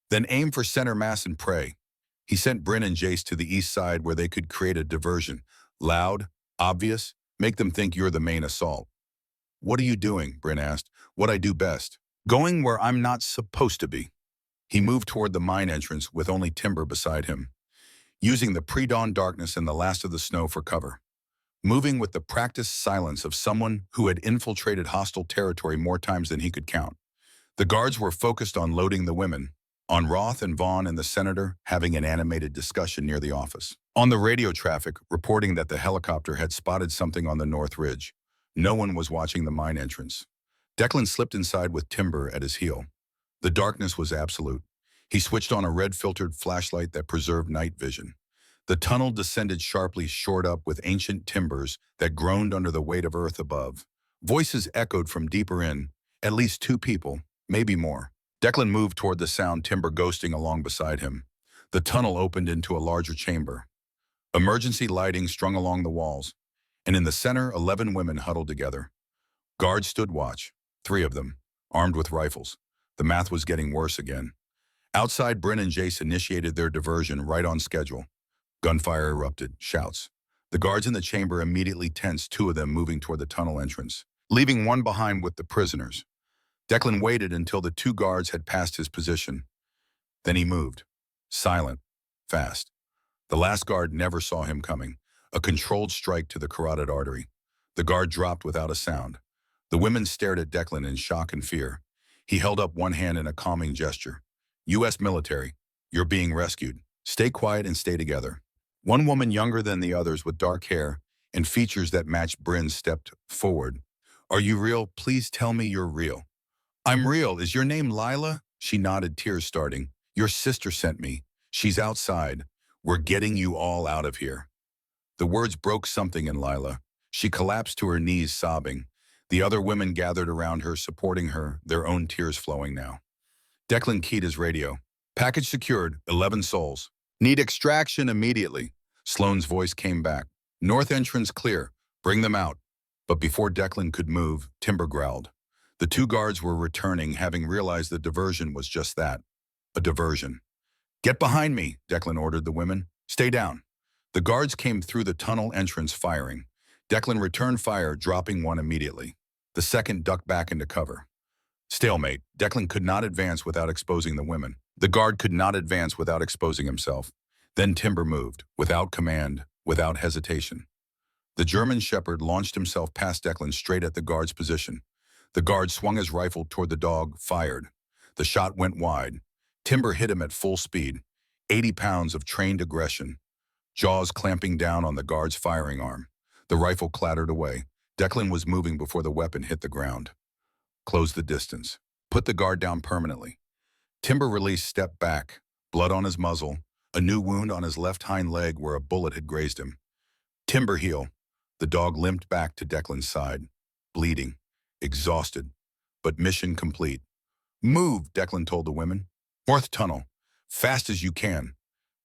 "Then aim for center mass and pray." He sent Bryn and Jace to the east side where they could create a diversion. Loud, obvious, make them think you're the main assault. "What are you doing?" Bryn asked. "What I do best. Going where I'm not supposed to be." He moved toward the mine entrance with only Timber beside him, using the pre-dawn darkness and the last of the snow for cover. Moving with the practiced silence of someone who had infiltrated hostile territory more times than he could count. The guards were focused on loading the women, on Roth and Vaughn and the senator having an animated discussion near the office. On the radio traffic, reporting that the helicopter had spotted something on the North Ridge. No one was watching the mine entrance. Declan slipped inside with Timber at his heel. The darkness was absolute. He switched on a red-filtered flashlight that preserved night vision. The tunnel descended sharply, shored up with ancient timbers that groaned under the weight of earth above. Voices echoed from deeper in, at least 2 people, maybe more. Declan moved toward the sound, Timber ghosting along beside him. The tunnel opened into a larger chamber. Emergency lighting strung along the walls, and in the center, 11 women huddled together. Guards stood watch, 3 of them, armed with rifles. The math was getting worse again. Outside, Bryn and Jace initiated their diversion right on schedule. Gunfire erupted, shouts. The guards in the chamber immediately tensed, 2 of them moving toward the tunnel entrance, leaving one behind with the prisoners. Declan waited until the 2 guards had passed his position. Then he moved. Silent, fast. The last guard never saw him coming. A controlled strike to the carotid artery. The guard dropped without a sound. The women stared at Declan in shock and fear. He held up one hand in a calming gesture. U.S. military, you're being rescued. Stay quiet and stay together. One woman younger than the others with dark hair and features that matched Bryn's stepped forward. Are you real? Please tell me you're real. I'm real. Is your name Lila? She nodded, tears starting. Your sister sent me. She's outside. We're getting you all out of here. The words broke something in Lila. She collapsed to her knees, sobbing. The other women gathered around her, supporting her, their own tears flowing now. Declan keyed his radio. Package secured, 11 souls. Need extraction immediately. Sloane's voice came back. North entrance clear. Bring them out. But before Declan could move, Timber growled. The two guards were returning, having realized the diversion was just that, a diversion. Get behind me, Declan ordered the women. Stay down. The guards came through the tunnel entrance firing. Declan returned fire, dropping one immediately. The second ducked back into cover. Stalemate. Declan could not advance without exposing the women. The guard could not advance without exposing himself. Then Timber moved, without command, without hesitation. The German shepherd launched himself past Declan straight at the guard's position. The guard swung his rifle toward the dog, fired. The shot went wide. Timber hit him at full speed. 80 pounds of trained aggression. Jaws clamping down on the guard's firing arm. The rifle clattered away. Declan was moving before the weapon hit the ground. Close the distance. Put the guard down permanently. Timber released, stepped back. Blood on his muzzle. A new wound on his left hind leg where a bullet had grazed him. Timber heel. The dog limped back to Declan's side. Bleeding. Exhausted. But mission complete. Move, Declan told the women. North tunnel. Fast as you can.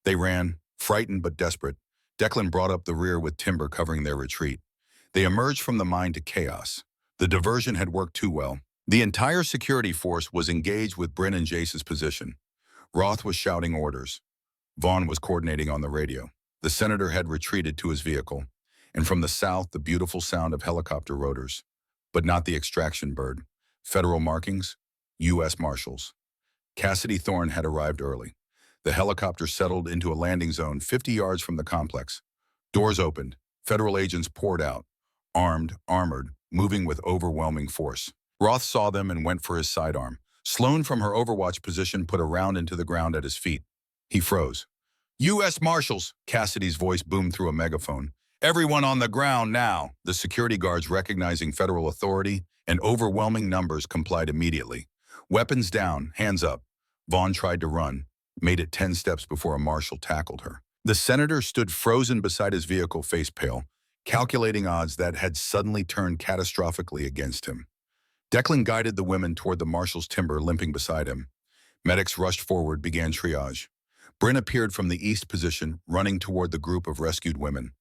They ran, frightened but desperate. Declan brought up the rear with Timber covering their retreat. They emerged from the mine to chaos. The diversion had worked too well. The entire security force was engaged with Bryn and Jace's position. Roth was shouting orders. Vaughn was coordinating on the radio. The senator had retreated to his vehicle. And from the south, the beautiful sound of helicopter rotors. But not the extraction bird. Federal markings, U.S. Marshals. Cassidy Thorne had arrived early. The helicopter settled into a landing zone 50 yards from the complex. Doors opened. Federal agents poured out. Armed, armored, moving with overwhelming force. Roth saw them and went for his sidearm. Sloane, from her overwatch position, put a round into the ground at his feet. He froze. U.S. Marshals, Cassidy's voice boomed through a megaphone. Everyone on the ground now. The security guards, recognizing federal authority and overwhelming numbers, complied immediately. Weapons down, hands up. Vaughn tried to run, made it 10 steps before a marshal tackled her. The senator stood frozen beside his vehicle, face pale, calculating odds that had suddenly turned catastrophically against him. Declan guided the women toward the marshal's Timber, limping beside him. Medics rushed forward, began triage. Bryn appeared from the east position, running toward the group of rescued women.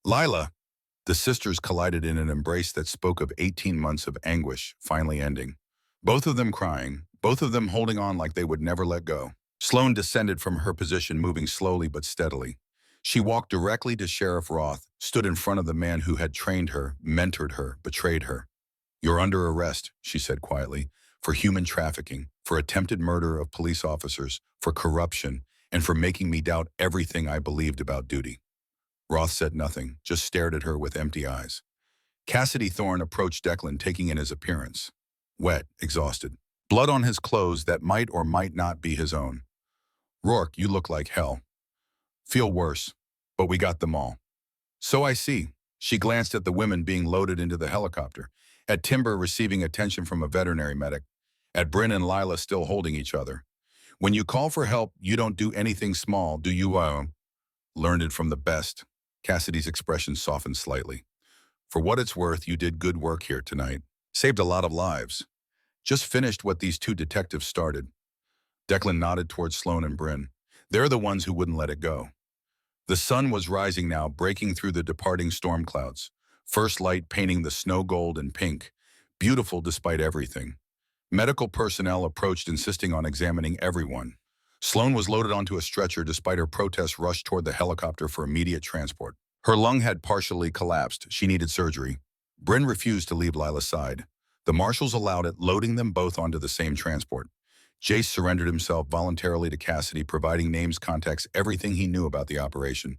Lila! The sisters collided in an embrace that spoke of 18 months of anguish, finally ending. Both of them crying, both of them holding on like they would never let go. Sloane descended from her position, moving slowly but steadily. She walked directly to Sheriff Roth, stood in front of the man who had trained her, mentored her, betrayed her. You're under arrest, she said quietly, for human trafficking, for attempted murder of police officers, for corruption, and for making me doubt everything I believed about duty. Roth said nothing, just stared at her with empty eyes. Cassidy Thorne approached Declan, taking in his appearance. Wet, exhausted. Blood on his clothes that might or might not be his own. Rourke, you look like hell. Feel worse, but we got them all. So I see. She glanced at the women being loaded into the helicopter, at Timber receiving attention from a veterinary medic, at Bryn and Lila still holding each other. When you call for help, you don't do anything small, do you? Learned it from the best. Cassidy's expression softened slightly. For what it's worth, you did good work here tonight. Saved a lot of lives. Just finished what these two detectives started. Declan nodded towards Sloane and Bryn. They're the ones who wouldn't let it go. The sun was rising now, breaking through the departing storm clouds. First light painting the snow gold and pink. Beautiful despite everything. Medical personnel approached, insisting on examining everyone. Sloane was loaded onto a stretcher. Despite her protests, rushed toward the helicopter for immediate transport. Her lung had partially collapsed. She needed surgery. Bryn refused to leave Lila's side. The marshals allowed it, loading them both onto the same transport. Jace surrendered himself voluntarily to Cassidy, providing names, contacts, everything he knew about the operation,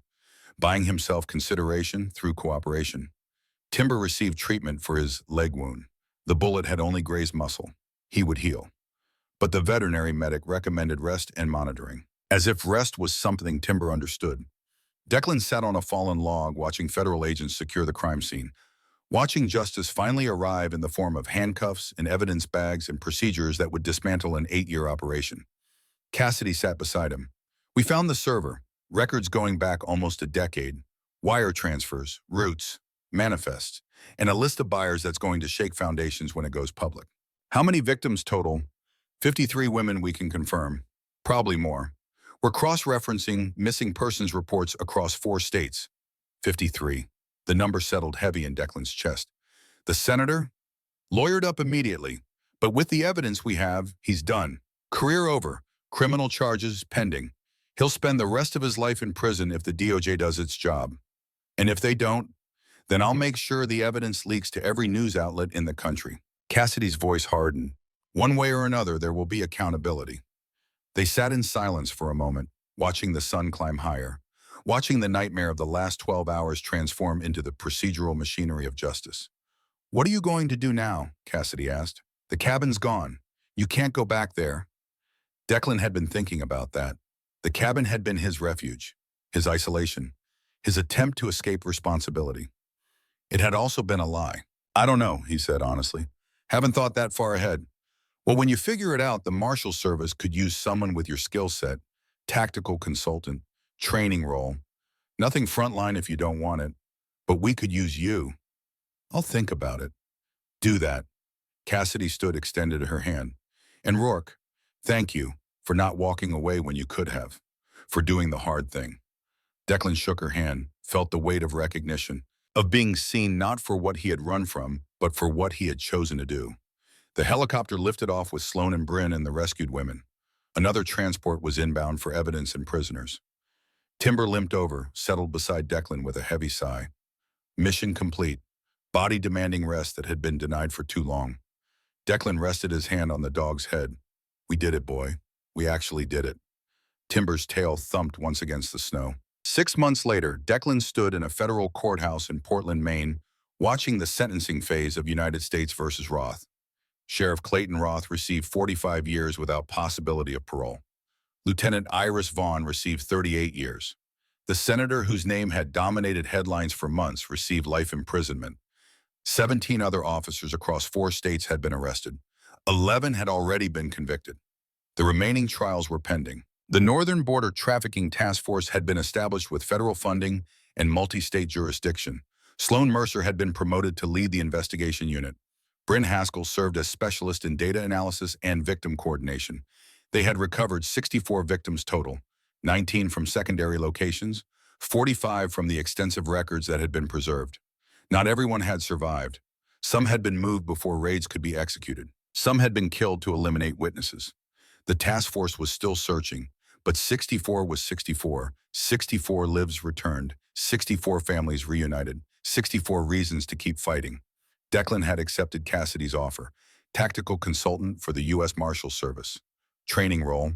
buying himself consideration through cooperation. Timber received treatment for his leg wound. The bullet had only grazed muscle. He would heal. But the veterinary medic recommended rest and monitoring, as if rest was something Timber understood. Declan sat on a fallen log watching federal agents secure the crime scene, watching justice finally arrive in the form of handcuffs and evidence bags and procedures that would dismantle an 8-year operation. Cassidy sat beside him. We found the server, records going back almost a decade, wire transfers, routes, manifests, and a list of buyers that's going to shake foundations when it goes public. How many victims total? 53 women we can confirm. Probably more. We're cross-referencing missing persons reports across 4 states. 53. The number settled heavy in Declan's chest. The senator? Lawyered up immediately. But with the evidence we have, he's done. Career over. Criminal charges pending. He'll spend the rest of his life in prison if the DOJ does its job. And if they don't, then I'll make sure the evidence leaks to every news outlet in the country. Cassidy's voice hardened. One way or another, there will be accountability. They sat in silence for a moment, watching the sun climb higher, watching the nightmare of the last 12 hours transform into the procedural machinery of justice. What are you going to do now? Cassidy asked. The cabin's gone. You can't go back there. Declan had been thinking about that. The cabin had been his refuge, his isolation, his attempt to escape responsibility. It had also been a lie. I don't know, he said honestly. Haven't thought that far ahead. Well, when you figure it out, the Marshal Service could use someone with your skill set, tactical consultant, training role. Nothing frontline if you don't want it, but we could use you. I'll think about it. Do that. Cassidy stood, extended her hand. And Rourke, thank you for not walking away when you could have, for doing the hard thing. Declan shook her hand, felt the weight of recognition, of being seen not for what he had run from, but for what he had chosen to do. The helicopter lifted off with Sloan and Bryn and the rescued women. Another transport was inbound for evidence and prisoners. Timber limped over, settled beside Declan with a heavy sigh. Mission complete. Body demanding rest that had been denied for too long. Declan rested his hand on the dog's head. We did it, boy. We actually did it. Timber's tail thumped once against the snow. 6 months later, Declan stood in a federal courthouse in Portland, Maine, watching the sentencing phase of United States versus Roth. Sheriff Clayton Roth received 45 years without possibility of parole. Lieutenant Iris Vaughn received 38 years. The senator whose name had dominated headlines for months received life imprisonment. 17 other officers across 4 states had been arrested. 11 had already been convicted. The remaining trials were pending. The Northern Border Trafficking Task Force had been established with federal funding and multi-state jurisdiction. Sloan Mercer had been promoted to lead the investigation unit. Bryn Haskell served as specialist in data analysis and victim coordination. They had recovered 64 victims total, 19 from secondary locations, 45 from the extensive records that had been preserved. Not everyone had survived. Some had been moved before raids could be executed. Some had been killed to eliminate witnesses. The task force was still searching, but 64 was 64. 64 lives returned, 64 families reunited, 64 reasons to keep fighting. Declan had accepted Cassidy's offer, tactical consultant for the U.S. Marshal Service. Training role,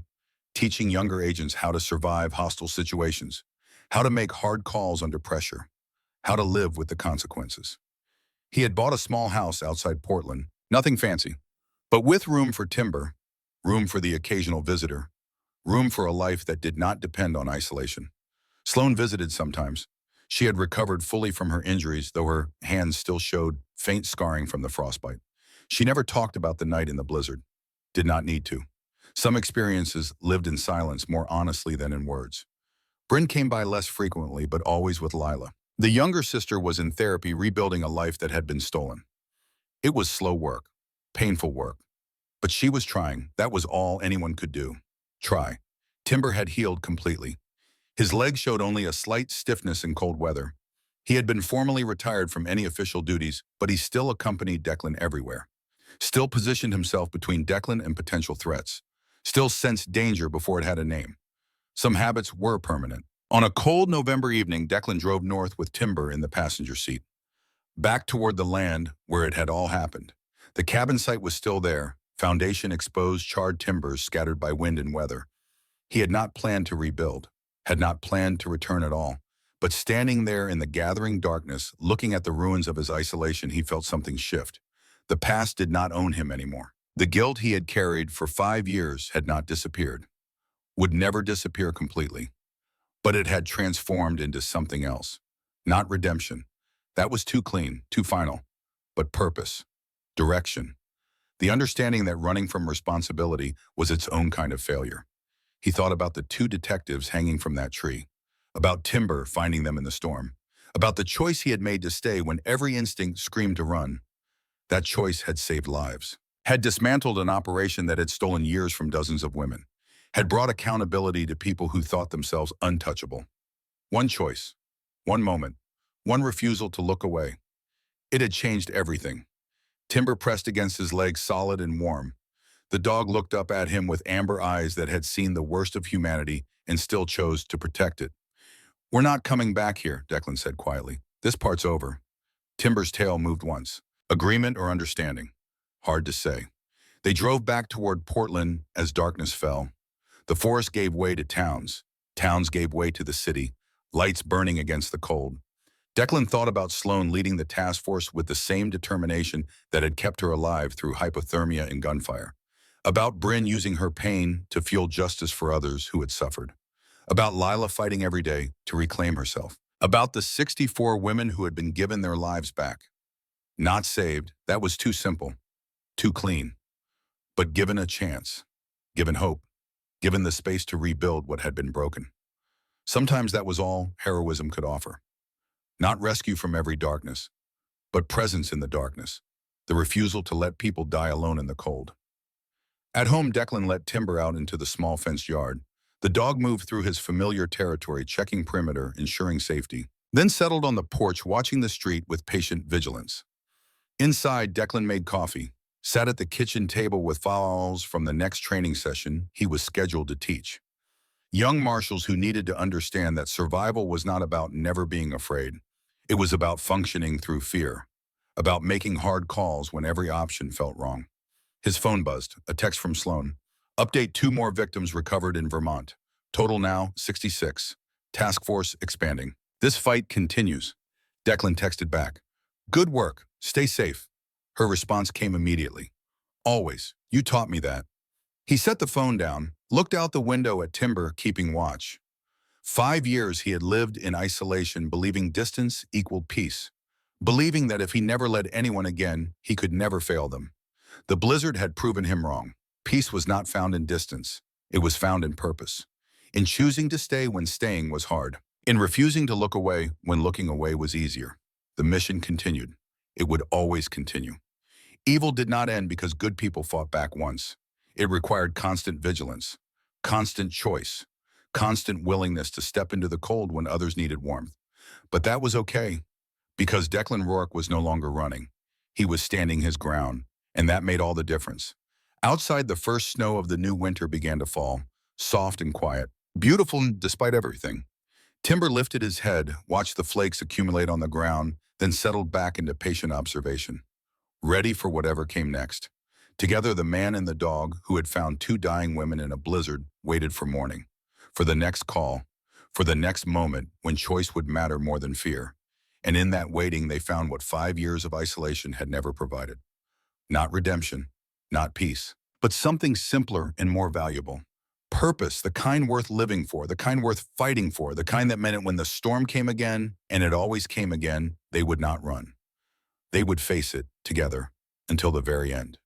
teaching younger agents how to survive hostile situations, how to make hard calls under pressure, how to live with the consequences. He had bought a small house outside Portland, nothing fancy, but with room for Timber, room for the occasional visitor, room for a life that did not depend on isolation. Sloan visited sometimes. She had recovered fully from her injuries, though her hands still showed faint scarring from the frostbite. She never talked about the night in the blizzard. Did not need to. Some experiences lived in silence more honestly than in words. Bryn came by less frequently, but always with Lila. The younger sister was in therapy rebuilding a life that had been stolen. It was slow work, painful work. But she was trying. That was all anyone could do. Try. Timber had healed completely. His legs showed only a slight stiffness in cold weather. He had been formally retired from any official duties, but he still accompanied Declan everywhere. Still positioned himself between Declan and potential threats. Still sensed danger before it had a name. Some habits were permanent. On a cold November evening, Declan drove north with Timber in the passenger seat. Back toward the land where it had all happened. The cabin site was still there, foundation exposed, charred timbers scattered by wind and weather. He had not planned to rebuild, had not planned to return at all. But standing there in the gathering darkness, looking at the ruins of his isolation, he felt something shift. The past did not own him anymore. The guilt he had carried for 5 years had not disappeared, would never disappear completely, but it had transformed into something else. Not redemption. That was too clean, too final, but purpose, direction. The understanding that running from responsibility was its own kind of failure. He thought about the two detectives hanging from that tree, about Timber finding them in the storm, about the choice he had made to stay when every instinct screamed to run. That choice had saved lives, had dismantled an operation that had stolen years from dozens of women, had brought accountability to people who thought themselves untouchable. One choice, one moment, one refusal to look away. It had changed everything. Timber pressed against his legs, solid and warm. The dog looked up at him with amber eyes that had seen the worst of humanity and still chose to protect it. "We're not coming back here," Declan said quietly. "This part's over." Timber's tail moved once. Agreement or understanding? Hard to say. They drove back toward Portland as darkness fell. The forest gave way to towns. Towns gave way to the city, lights burning against the cold. Declan thought about Sloan leading the task force with the same determination that had kept her alive through hypothermia and gunfire. About Bryn using her pain to fuel justice for others who had suffered. About Lila fighting every day to reclaim herself. About the 64 women who had been given their lives back. Not saved, that was too simple, too clean. But given a chance, given hope, given the space to rebuild what had been broken. Sometimes that was all heroism could offer. Not rescue from every darkness, but presence in the darkness. The refusal to let people die alone in the cold. At home, Declan let Timber out into the small fenced yard. The dog moved through his familiar territory, checking perimeter, ensuring safety, then settled on the porch, watching the street with patient vigilance. Inside, Declan made coffee, sat at the kitchen table with files from the next training session he was scheduled to teach. Young marshals who needed to understand that survival was not about never being afraid. It was about functioning through fear, about making hard calls when every option felt wrong. His phone buzzed, a text from Sloan. "Update: 2 more victims recovered in Vermont. Total now 66. Task force expanding. This fight continues." Declan texted back. "Good work. Stay safe." Her response came immediately. "Always. You taught me that." He set the phone down, looked out the window at Timber keeping watch. 5 years he had lived in isolation, believing distance equaled peace, believing that if he never led anyone again, he could never fail them. The blizzard had proven him wrong. Peace was not found in distance. It was found in purpose. In choosing to stay when staying was hard. In refusing to look away when looking away was easier. The mission continued. It would always continue. Evil did not end because good people fought back once. It required constant vigilance, constant choice, constant willingness to step into the cold when others needed warmth. But that was okay, because Declan Rourke was no longer running. He was standing his ground, and that made all the difference. Outside, the first snow of the new winter began to fall, soft and quiet, beautiful despite everything. Timber lifted his head, watched the flakes accumulate on the ground, then settled back into patient observation, ready for whatever came next. Together, the man and the dog, who had found 2 dying women in a blizzard, waited for morning, for the next call, for the next moment when choice would matter more than fear. And in that waiting, they found what 5 years of isolation had never provided. Not redemption, not peace, but something simpler and more valuable. Purpose, the kind worth living for, the kind worth fighting for, the kind that meant when the storm came again, and it always came again, they would not run. They would face it together until the very end.